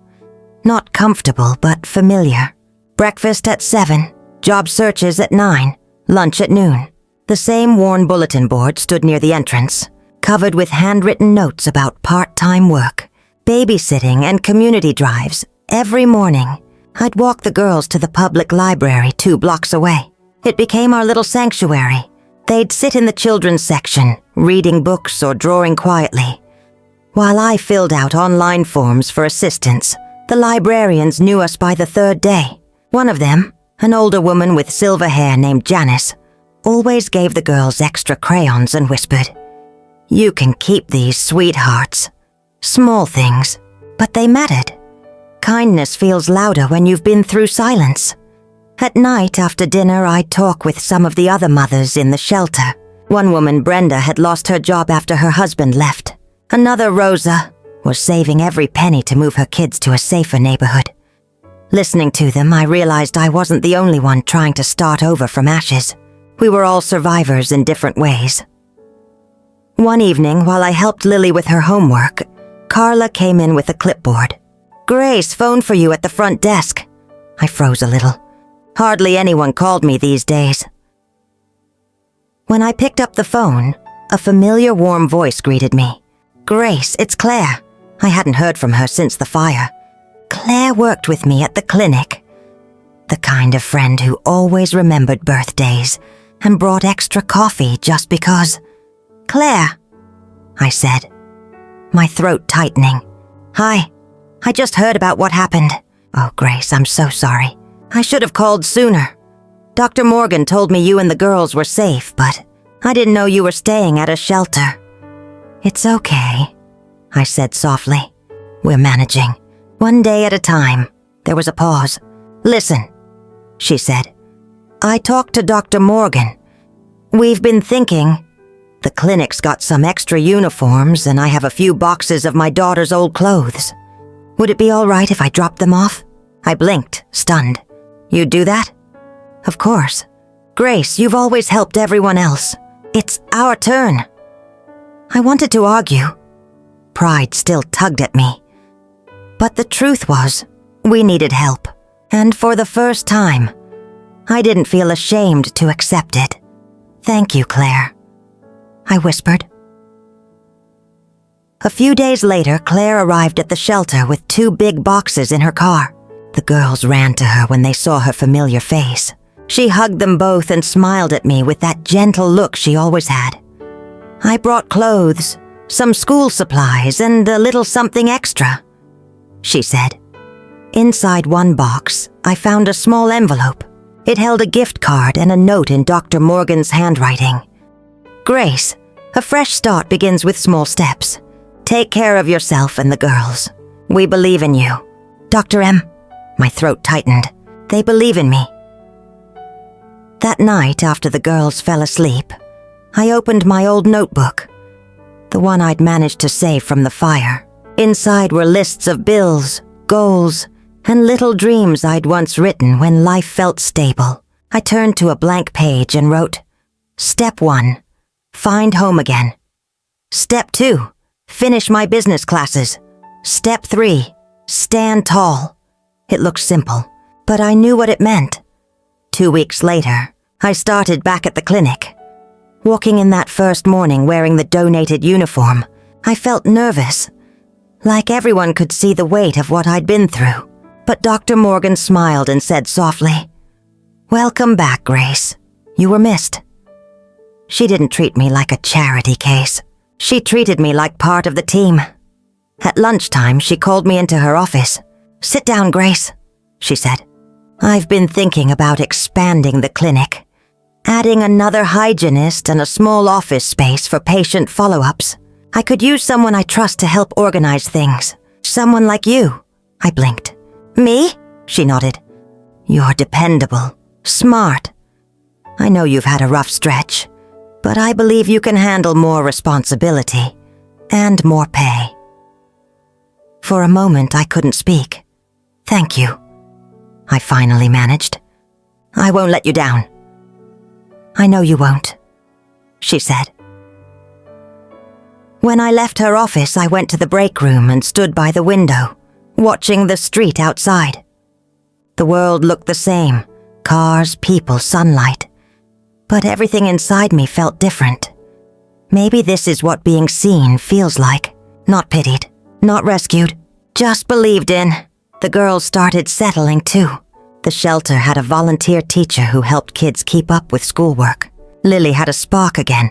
Not comfortable, but familiar. Breakfast at 7, job searches at 9, lunch at noon. The same worn bulletin board stood near the entrance, covered with handwritten notes about part-time work, babysitting, and community drives. Every morning, I'd walk the girls to the public library 2 blocks away. It became our little sanctuary. They'd sit in the children's section, reading books or drawing quietly. While I filled out online forms for assistance, the librarians knew us by the 3rd day. One of them, an older woman with silver hair named Janice, always gave the girls extra crayons and whispered, "You can keep these, sweethearts." Small things, but they mattered. Kindness feels louder when you've been through silence. At night after dinner, I'd talk with some of the other mothers in the shelter. One woman, Brenda, had lost her job after her husband left. Another, Rosa, was saving every penny to move her kids to a safer neighborhood. Listening to them, I realized I wasn't the only one trying to start over from ashes. We were all survivors in different ways. One evening, while I helped Lily with her homework, Carla came in with a clipboard. "Grace phoned for you at the front desk." I froze a little. Hardly anyone called me these days. When I picked up the phone, a familiar warm voice greeted me. "Grace, it's Claire." I hadn't heard from her since the fire. Claire worked with me at the clinic. The kind of friend who always remembered birthdays and brought extra coffee just because. "Claire," I said, my throat tightening. "Hi, I just heard about what happened." "Oh, Grace, I'm so sorry. I should have called sooner. Dr. Morgan told me you and the girls were safe, but I didn't know you were staying at a shelter." "It's okay," I said softly. "We're managing. One day at a time." There was a pause. "Listen," she said. "I talked to Dr. Morgan. We've been thinking. The clinic's got some extra uniforms, and I have a few boxes of my daughter's old clothes. Would it be all right if I dropped them off?" I blinked, stunned. "You'd do that?" "Of course. Grace, you've always helped everyone else. It's our turn." I wanted to argue. Pride still tugged at me. But the truth was, we needed help. And for the first time, I didn't feel ashamed to accept it. "Thank you, Claire," I whispered. A few days later, Claire arrived at the shelter with 2 big boxes in her car. The girls ran to her when they saw her familiar face. She hugged them both and smiled at me with that gentle look she always had. "I brought clothes, some school supplies, and a little something extra," she said. Inside one box, I found a small envelope. It held a gift card and a note in Dr. Morgan's handwriting. "Grace, a fresh start begins with small steps. Take care of yourself and the girls. We believe in you. Dr. M. My throat tightened. They believe in me. That night, after the girls fell asleep, I opened my old notebook, the one I'd managed to save from the fire. Inside were lists of bills, goals, and little dreams I'd once written when life felt stable. I turned to a blank page and wrote, Step 1, find home again. Step 2, finish my business classes. Step 3, stand tall. It looked simple, but I knew what it meant. 2 weeks later, I started back at the clinic. Walking in that first morning wearing the donated uniform, I felt nervous, like everyone could see the weight of what I'd been through. But Dr. Morgan smiled and said softly, Welcome back, Grace. You were missed. She didn't treat me like a charity case. She treated me like part of the team. At lunchtime, she called me into her office. Sit down, Grace, she said. I've been thinking about expanding the clinic, adding another hygienist and a small office space for patient follow-ups. I could use someone I trust to help organize things. Someone like you. I blinked. Me? She nodded. You're dependable, smart. I know you've had a rough stretch, but I believe you can handle more responsibility and more pay. For a moment, I couldn't speak. Thank you, I finally managed. I won't let you down. I know you won't, she said. When I left her office, I went to the break room and stood by the window, watching the street outside. The world looked the same, cars, people, sunlight. But everything inside me felt different. Maybe this is what being seen feels like. Not pitied, not rescued, just believed in. The girls started settling too. The shelter had a volunteer teacher who helped kids keep up with schoolwork. Lily had a spark again,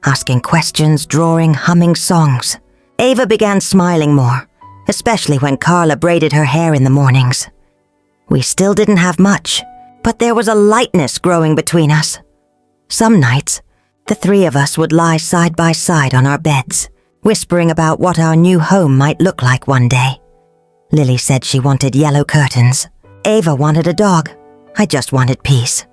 asking questions, drawing, humming songs. Ava began smiling more, especially when Carla braided her hair in the mornings. We still didn't have much, but there was a lightness growing between us. Some nights, the three of us would lie side by side on our beds, whispering about what our new home might look like one day. Lily said she wanted yellow curtains. Ava wanted a dog. I just wanted peace.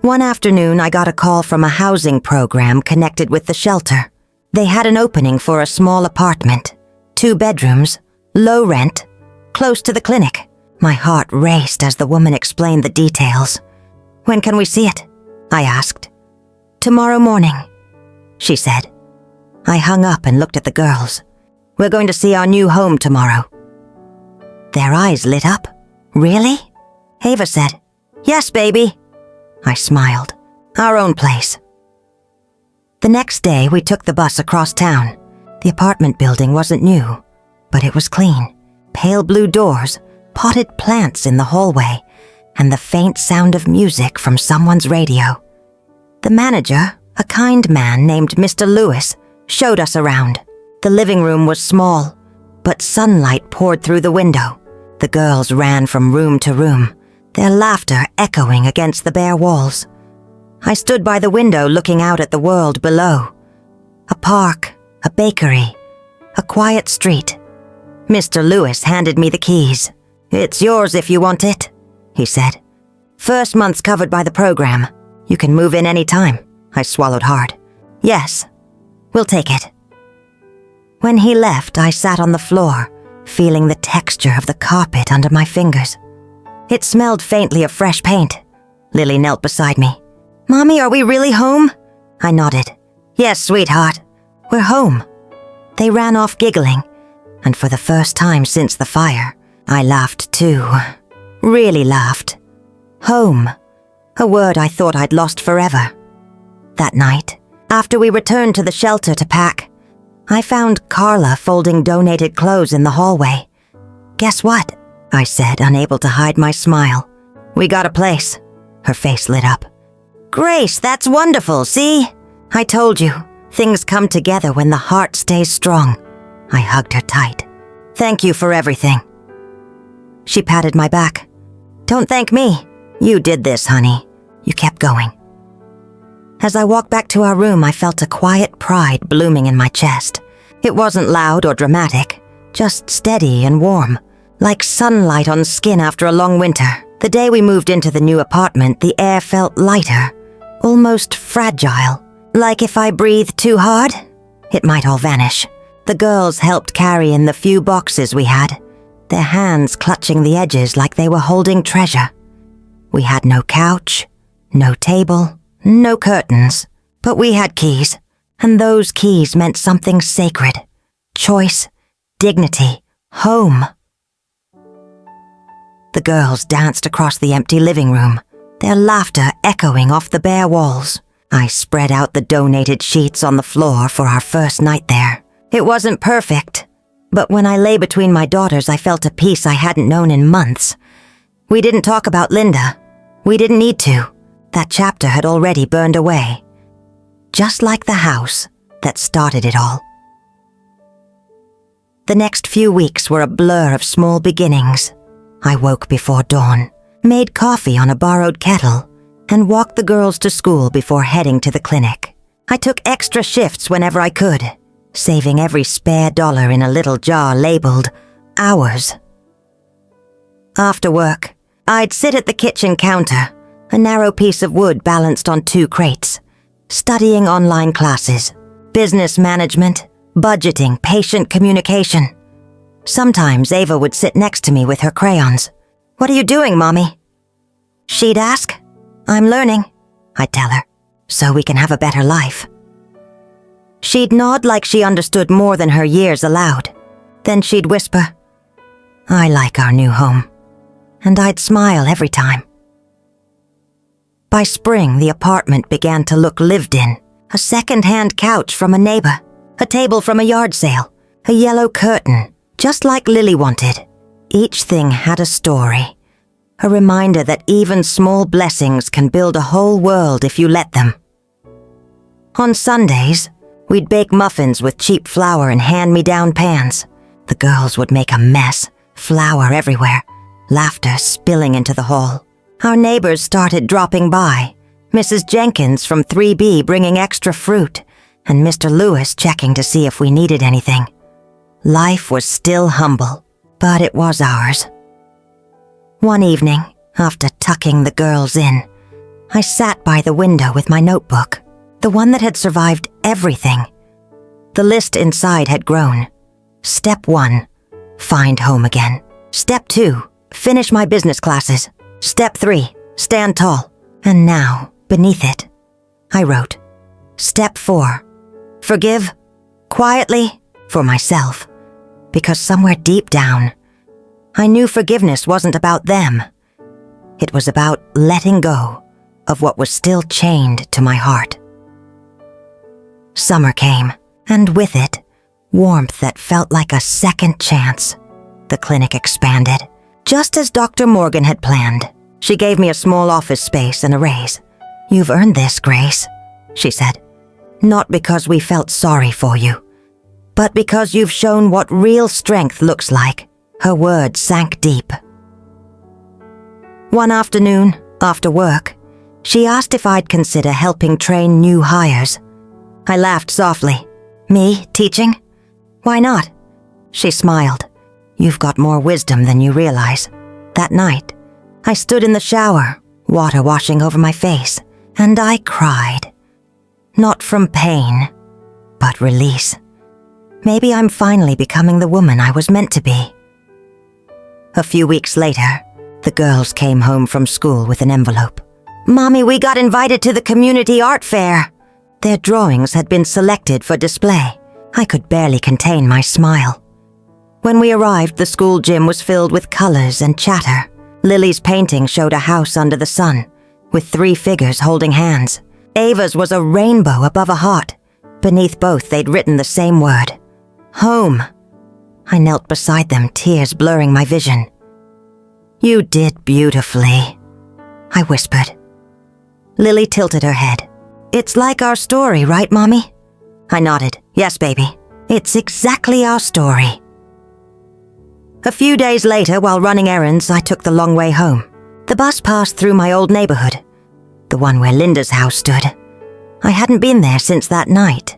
One afternoon, I got a call from a housing program connected with the shelter. They had an opening for a small apartment, 2 bedrooms, low rent, close to the clinic. My heart raced as the woman explained the details. When can we see it? I asked. Tomorrow morning, she said. I hung up and looked at the girls. We're going to see our new home tomorrow. Their eyes lit up. Really? Ava said, Yes, baby. I smiled. Our own place. The next day, we took the bus across town. The apartment building wasn't new, but it was clean. Pale blue doors, potted plants in the hallway, and the faint sound of music from someone's radio. The manager, a kind man named Mr. Lewis, showed us around. The living room was small, but sunlight poured through the window. The girls ran from room to room, their laughter echoing against the bare walls. I stood by the window looking out at the world below. A park, a bakery, a quiet street. Mr. Lewis handed me the keys. It's yours if you want it, he said. First month's covered by the program. You can move in any time. I swallowed hard. Yes, we'll take it. When he left, I sat on the floor, feeling the texture of the carpet under my fingers. It smelled faintly of fresh paint. Lily knelt beside me. Mommy, are we really home? I nodded. Yes, sweetheart. We're home. They ran off giggling, and for the first time since the fire, I laughed too. Really laughed. Home. A word I thought I'd lost forever. That night, after we returned to the shelter to pack, I found Carla folding donated clothes in the hallway. Guess what? I said, unable to hide my smile. We got a place. Her face lit up. Grace, that's wonderful, see? I told you, things come together when the heart stays strong. I hugged her tight. Thank you for everything. She patted my back. Don't thank me. You did this, honey. You kept going. As I walked back to our room, I felt a quiet pride blooming in my chest. It wasn't loud or dramatic, just steady and warm, like sunlight on skin after a long winter. The day we moved into the new apartment, the air felt lighter, almost fragile. Like if I breathed too hard, it might all vanish. The girls helped carry in the few boxes we had, their hands clutching the edges like they were holding treasure. We had no couch, no table, no curtains, but we had keys, and those keys meant something sacred. Choice, dignity, home. The girls danced across the empty living room, their laughter echoing off the bare walls. I spread out the donated sheets on the floor for our first night there. It wasn't perfect, but when I lay between my daughters, I felt a peace I hadn't known in months. We didn't talk about Linda. We didn't need to. That chapter had already burned away. Just like the house that started it all. The next few weeks were a blur of small beginnings. I woke before dawn, made coffee on a borrowed kettle, and walked the girls to school before heading to the clinic. I took extra shifts whenever I could, saving every spare dollar in a little jar labeled hours. After work, I'd sit at the kitchen counter, a narrow piece of wood balanced on 2 crates, studying online classes, business management, budgeting, patient communication. Sometimes Ava would sit next to me with her crayons. "What are you doing, Mommy?" She'd ask. "I'm learning," I'd tell her, "so we can have a better life." She'd nod like she understood more than her years allowed. Then she'd whisper, "I like our new home." And I'd smile every time. By spring, the apartment began to look lived in. A second-hand couch from a neighbor, a table from a yard sale, a yellow curtain, just like Lily wanted. Each thing had a story, a reminder that even small blessings can build a whole world if you let them. On Sundays, we'd bake muffins with cheap flour in hand-me-down pans. The girls would make a mess, flour everywhere, laughter spilling into the hall. Our neighbors started dropping by, Mrs. Jenkins from 3B bringing extra fruit, and Mr. Lewis checking to see if we needed anything. Life was still humble, but it was ours. One evening, after tucking the girls in, I sat by the window with my notebook, the one that had survived everything. The list inside had grown. Step 1, find home again. Step 2, finish my business classes. Step 3, stand tall. And now, beneath it, I wrote, Step 4, forgive, quietly, for myself. Because somewhere deep down, I knew forgiveness wasn't about them. It was about letting go of what was still chained to my heart. Summer came, and with it, warmth that felt like a second chance. The clinic expanded, just as Dr. Morgan had planned. She gave me a small office space and a raise. "You've earned this, Grace," she said. "Not because we felt sorry for you, but because you've shown what real strength looks like." Her words sank deep. One afternoon, after work, she asked if I'd consider helping train new hires. I laughed softly. "Me, teaching? Why not?" She smiled. "You've got more wisdom than you realize." That night, I stood in the shower, water washing over my face, and I cried. Not from pain, but release. Maybe I'm finally becoming the woman I was meant to be. A few weeks later, the girls came home from school with an envelope. "Mommy, we got invited to the community art fair." Their drawings had been selected for display. I could barely contain my smile. When we arrived, the school gym was filled with colors and chatter. Lily's painting showed a house under the sun, with 3 figures holding hands. Ava's was a rainbow above a heart. Beneath both, they'd written the same word, home. I knelt beside them, tears blurring my vision. "You did beautifully," I whispered. Lily tilted her head. "It's like our story, right, Mommy?" I nodded. "Yes, baby. It's exactly our story." A few days later, while running errands, I took the long way home. The bus passed through my old neighborhood, the one where Linda's house stood. I hadn't been there since that night.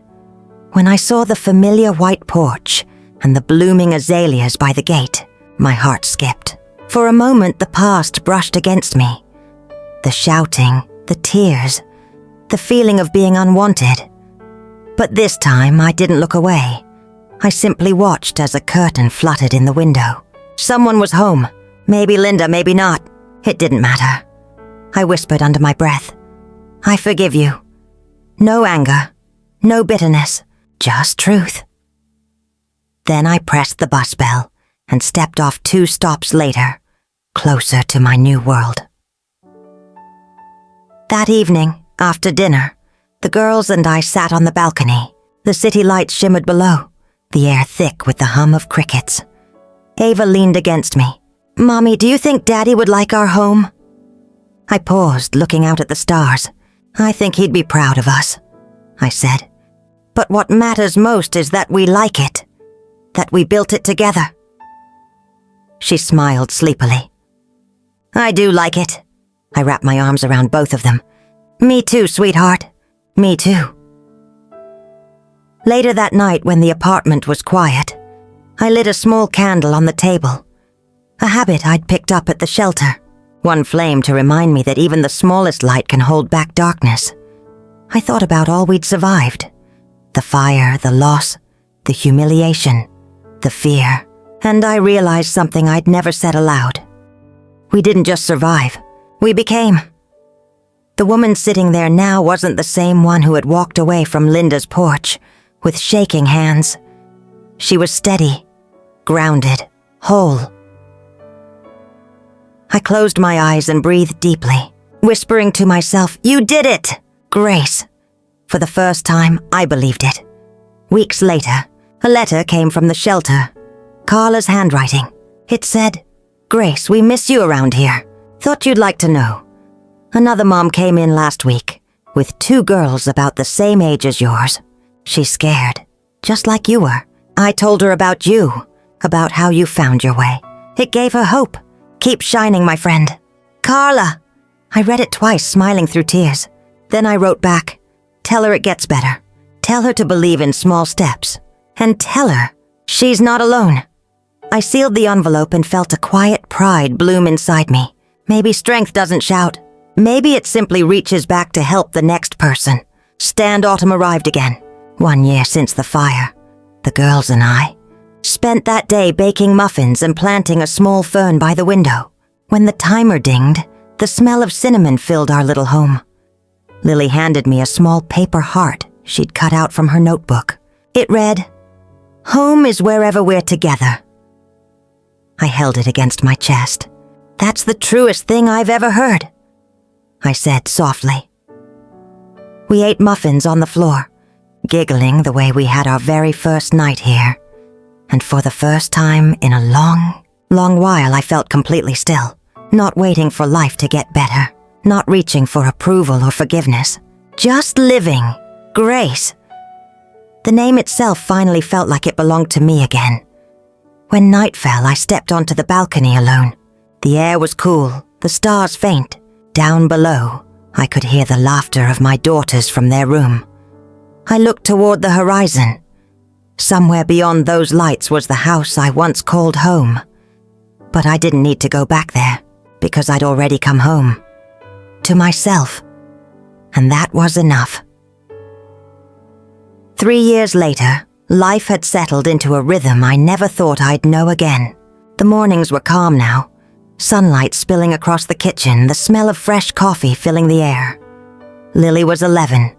When I saw the familiar white porch and the blooming azaleas by the gate, my heart skipped. For a moment, the past brushed against me. The shouting, the tears, the feeling of being unwanted. But this time, I didn't look away. I simply watched as a curtain fluttered in the window. Someone was home. Maybe Linda, maybe not. It didn't matter. I whispered under my breath, "I forgive you." No anger, no bitterness, just truth. Then I pressed the bus bell and stepped off 2 stops later, closer to my new world. That evening, after dinner, the girls and I sat on the balcony. The city lights shimmered below, the air thick with the hum of crickets. Ava leaned against me. "Mommy, do you think Daddy would like our home?" I paused, looking out at the stars. "I think he'd be proud of us," I said. "But what matters most is that we like it, that we built it together." She smiled sleepily. "I do like it." I wrapped my arms around both of them. "Me too, sweetheart. Me too." Later that night, when the apartment was quiet, I lit a small candle on the table, a habit I'd picked up at the shelter, one flame to remind me that even the smallest light can hold back darkness. I thought about all we'd survived, the fire, the loss, the humiliation, the fear, and I realized something I'd never said aloud. We didn't just survive, we became. The woman sitting there now wasn't the same one who had walked away from Linda's porch with shaking hands. She was steady, grounded, whole. I closed my eyes and breathed deeply, whispering to myself, "You did it, Grace." For the first time, I believed it. Weeks later, a letter came from the shelter. Carla's handwriting. It said, "Grace, we miss you around here. Thought you'd like to know. Another mom came in last week, with 2 girls about the same age as yours. She's scared, just like you were. I told her about you, about how you found your way. It gave her hope. Keep shining, my friend. Carla." I read it twice, smiling through tears. Then I wrote back, "Tell her it gets better. Tell her to believe in small steps. And tell her she's not alone." I sealed the envelope and felt a quiet pride bloom inside me. Maybe strength doesn't shout. Maybe it simply reaches back to help the next person. Stand autumn arrived again. 1 year since the fire. The girls and I spent that day baking muffins and planting a small fern by the window. When the timer dinged, the smell of cinnamon filled our little home. Lily handed me a small paper heart she'd cut out from her notebook. It read, "Home is wherever we're together." I held it against my chest. "That's the truest thing I've ever heard," I said softly. We ate muffins on the floor, giggling the way we had our very first night here. And for the first time in a long while, I felt completely still, not waiting for life to get better, not reaching for approval or forgiveness, just living. Grace. The name itself finally felt like it belonged to me again. When night fell, I stepped onto the balcony alone. The air was cool, the stars faint. Down below, I could hear the laughter of my daughters from their room. I looked toward the horizon. Somewhere beyond those lights was the house I once called home. But I didn't need to go back there, because I'd already come home. To myself. And that was enough. 3 years later, life had settled into a rhythm I never thought I'd know again. The mornings were calm now. Sunlight spilling across the kitchen, the smell of fresh coffee filling the air. Lily was 11,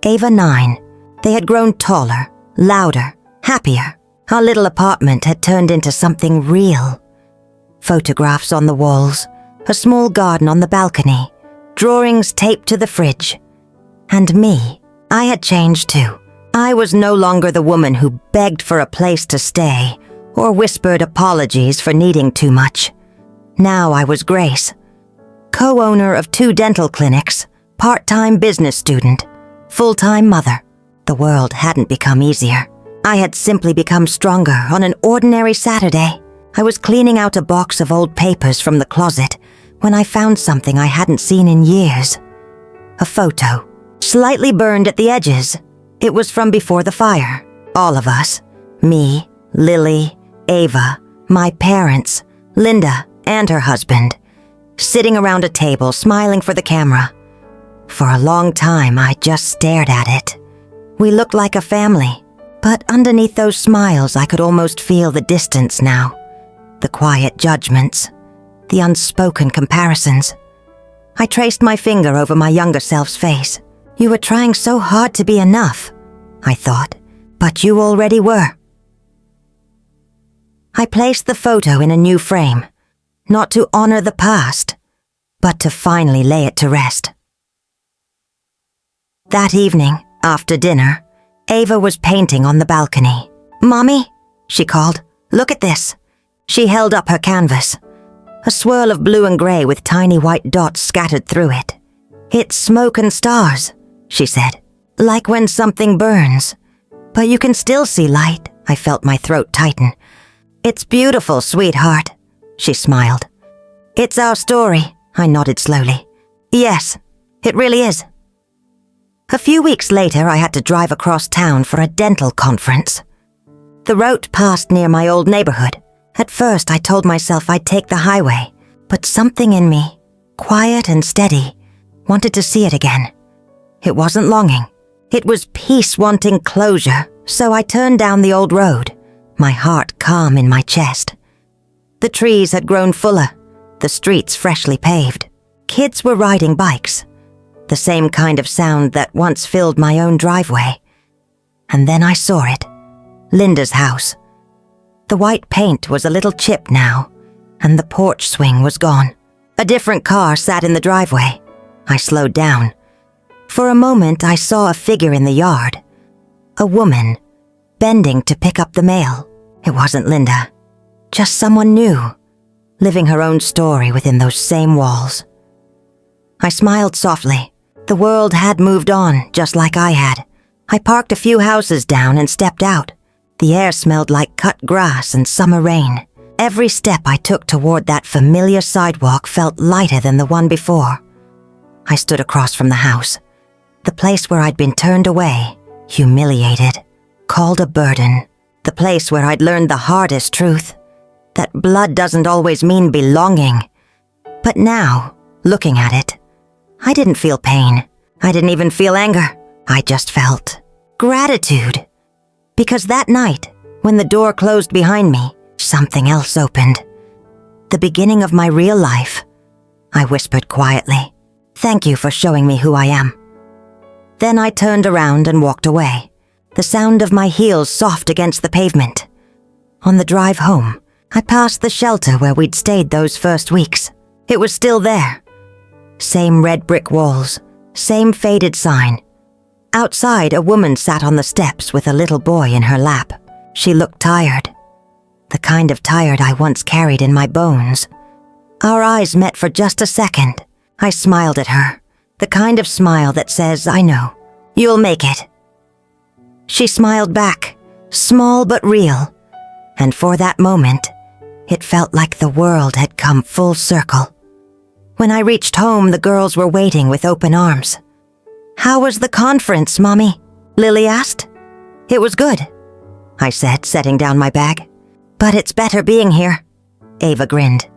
Ava 9. They had grown taller, louder, happier. Our little apartment had turned into something real. Photographs on the walls, a small garden on the balcony, drawings taped to the fridge. And me, I had changed too. I was no longer the woman who begged for a place to stay or whispered apologies for needing too much. Now I was Grace, co-owner of 2 dental clinics, part-time business student, full-time mother. The world hadn't become easier. I had simply become stronger on an ordinary Saturday. I was cleaning out a box of old papers from the closet when I found something I hadn't seen in years. A photo, slightly burned at the edges, It was from before the fire. All of us. Me, Lily, Ava, my parents, Linda, and her husband. Sitting around a table, smiling for the camera. For a long time, I just stared at it. We looked like a family, but underneath those smiles, I could almost feel the distance now. The quiet judgments, the unspoken comparisons. I traced my finger over my younger self's face. You were trying so hard to be enough, I thought, but you already were. I placed the photo in a new frame, not to honor the past, but to finally lay it to rest. That evening, after dinner, Ava was painting on the balcony. "Mommy," she called, "look at this." She held up her canvas. A swirl of blue and gray with tiny white dots scattered through it. "It's smoke and stars," she said, "like when something burns. But you can still see light." I felt my throat tighten. "It's beautiful, sweetheart," she smiled. "It's our story," I nodded slowly. "Yes, it really is." A few weeks later, I had to drive across town for a dental conference. The route passed near my old neighborhood. At first, I told myself I'd take the highway, but something in me, quiet and steady, wanted to see it again. It wasn't longing. It was peace wanting closure, so I turned down the old road, my heart calm in my chest. The trees had grown fuller, the streets freshly paved. Kids were riding bikes, the same kind of sound that once filled my own driveway. And then I saw it, Linda's house. The white paint was a little chipped now, and the porch swing was gone. A different car sat in the driveway. I slowed down. For a moment, I saw a figure in the yard. A woman, bending to pick up the mail. It wasn't Linda, just someone new, living her own story within those same walls. I smiled softly. The world had moved on, just like I had. I parked a few houses down and stepped out. The air smelled like cut grass and summer rain. Every step I took toward that familiar sidewalk felt lighter than the one before. I stood across from the house, the place where I'd been turned away, humiliated, called a burden, the place where I'd learned the hardest truth, that blood doesn't always mean belonging. But now, looking at it, I didn't feel pain. I didn't even feel anger. I just felt gratitude. Because that night, when the door closed behind me, something else opened. The beginning of my real life. I whispered quietly, "Thank you for showing me who I am." Then I turned around and walked away, the sound of my heels soft against the pavement. On the drive home, I passed the shelter where we'd stayed those first weeks. It was still there. Same red brick walls, same faded sign. Outside, a woman sat on the steps with a little boy in her lap. She looked tired. The kind of tired I once carried in my bones. Our eyes met for just a second. I smiled at her, the kind of smile that says, "I know, you'll make it." She smiled back, small but real, and for that moment, it felt like the world had come full circle. When I reached home, the girls were waiting with open arms. "How was the conference, Mommy?" Lily asked. "It was good," I said, setting down my bag. "But it's better being here," Ava grinned.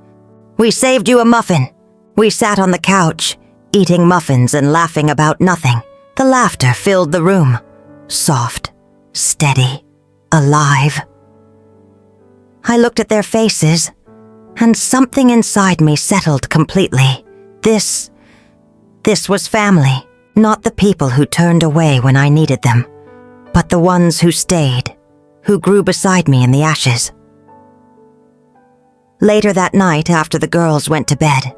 "We saved you a muffin." We sat on the couch, eating muffins and laughing about nothing. The laughter filled the room, soft, steady, alive. I looked at their faces, and something inside me settled completely. This was family. Not the people who turned away when I needed them, but the ones who stayed, who grew beside me in the ashes. Later that night, after the girls went to bed,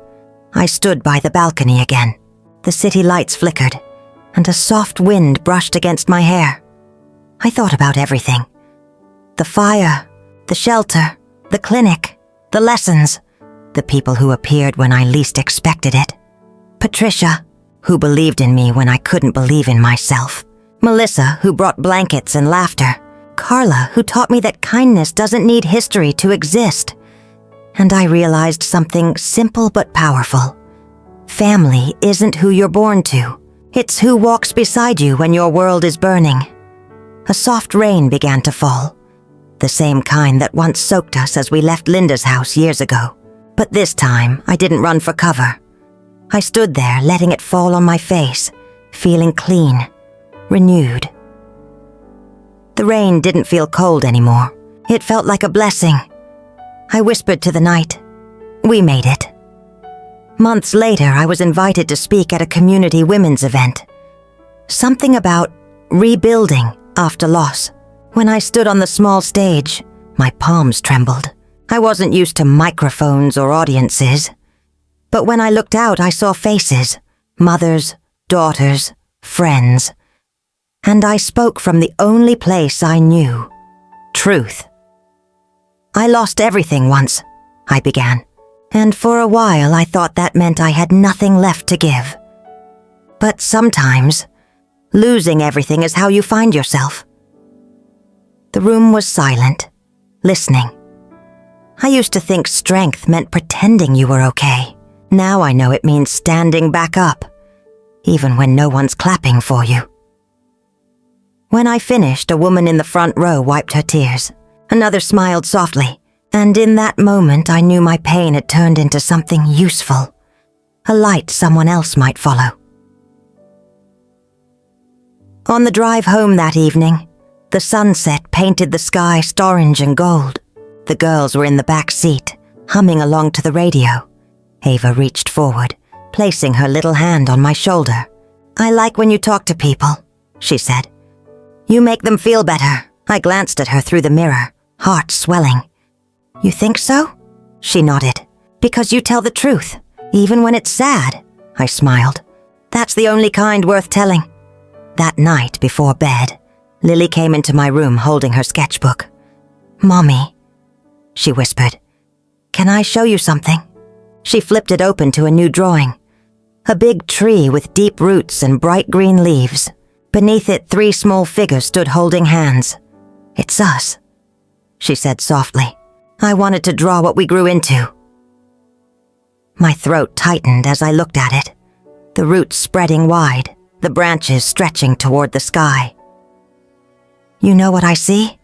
I stood by the balcony again. The city lights flickered, and a soft wind brushed against my hair. I thought about everything. The fire, the shelter, the clinic, the lessons, the people who appeared when I least expected it. Patricia, who believed in me when I couldn't believe in myself. Melissa, who brought blankets and laughter. Carla, who taught me that kindness doesn't need history to exist. And I realized something simple but powerful. Family isn't who you're born to. It's who walks beside you when your world is burning. A soft rain began to fall, the same kind that once soaked us as we left Linda's house years ago. But this time, I didn't run for cover. I stood there, letting it fall on my face, feeling clean, renewed. The rain didn't feel cold anymore. It felt like a blessing. I whispered to the night, "We made it." Months later, I was invited to speak at a community women's event. Something about rebuilding after loss. When I stood on the small stage, my palms trembled. I wasn't used to microphones or audiences. But when I looked out, I saw faces, mothers, daughters, friends. And I spoke from the only place I knew, truth. "I lost everything once," I began, and for a while I thought that meant I had nothing left to give. But sometimes, losing everything is how you find yourself. The room was silent, listening. I used to think strength meant pretending you were okay. Now I know it means standing back up, even when no one's clapping for you. When I finished, a woman in the front row wiped her tears. Another smiled softly, and in that moment I knew my pain had turned into something useful, a light someone else might follow. On the drive home that evening, the sunset painted the sky orange and gold. The girls were in the back seat, humming along to the radio. Ava reached forward, placing her little hand on my shoulder. "I like when you talk to people," she said. "You make them feel better." I glanced at her through the mirror, heart swelling. "You think so?" She nodded. "Because you tell the truth, even when it's sad," I smiled. "That's the only kind worth telling." That night before bed, Lily came into my room holding her sketchbook. "Mommy," she whispered, "can I show you something?" She flipped it open to a new drawing. A big tree with deep roots and bright green leaves. Beneath it, 3 small figures stood holding hands. "It's us," she said softly. "I wanted to draw what we grew into." My throat tightened as I looked at it, the roots spreading wide, the branches stretching toward the sky. "You know what I see?"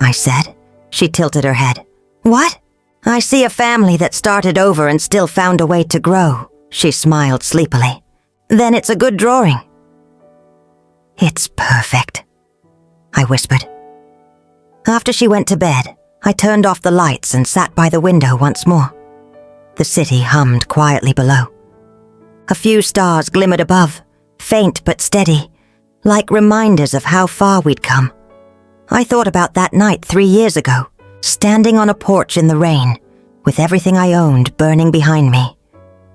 I said. She tilted her head. "What?" "I see a family that started over and still found a way to grow," she smiled sleepily. "Then it's a good drawing." "It's perfect," I whispered. After she went to bed, I turned off the lights and sat by the window once more. The city hummed quietly below. A few stars glimmered above, faint but steady, like reminders of how far we'd come. I thought about that night 3 years ago, standing on a porch in the rain, with everything I owned burning behind me.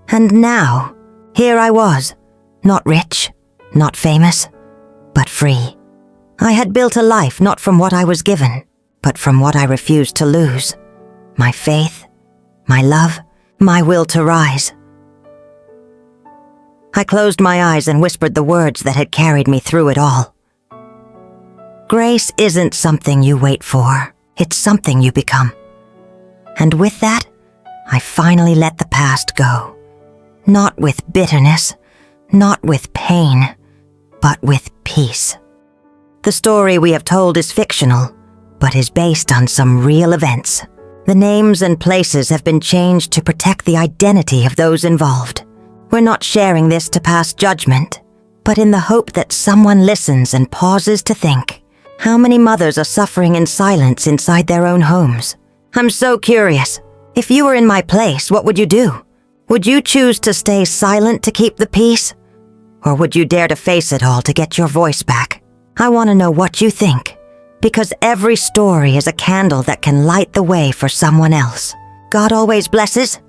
And now, here I was, not rich, not famous, but free. I had built a life not from what I was given, but from what I refused to lose. My faith, my love, my will to rise. I closed my eyes and whispered the words that had carried me through it all. Grace isn't something you wait for, it's something you become. And with that, I finally let the past go. Not with bitterness, not with pain, but with peace. The story we have told is fictional, but is based on some real events. The names and places have been changed to protect the identity of those involved. We're not sharing this to pass judgment, but in the hope that someone listens and pauses to think. How many mothers are suffering in silence inside their own homes? I'm so curious. If you were in my place, what would you do? Would you choose to stay silent to keep the peace? Or would you dare to face it all to get your voice back? I want to know what you think, because every story is a candle that can light the way for someone else. God always blesses,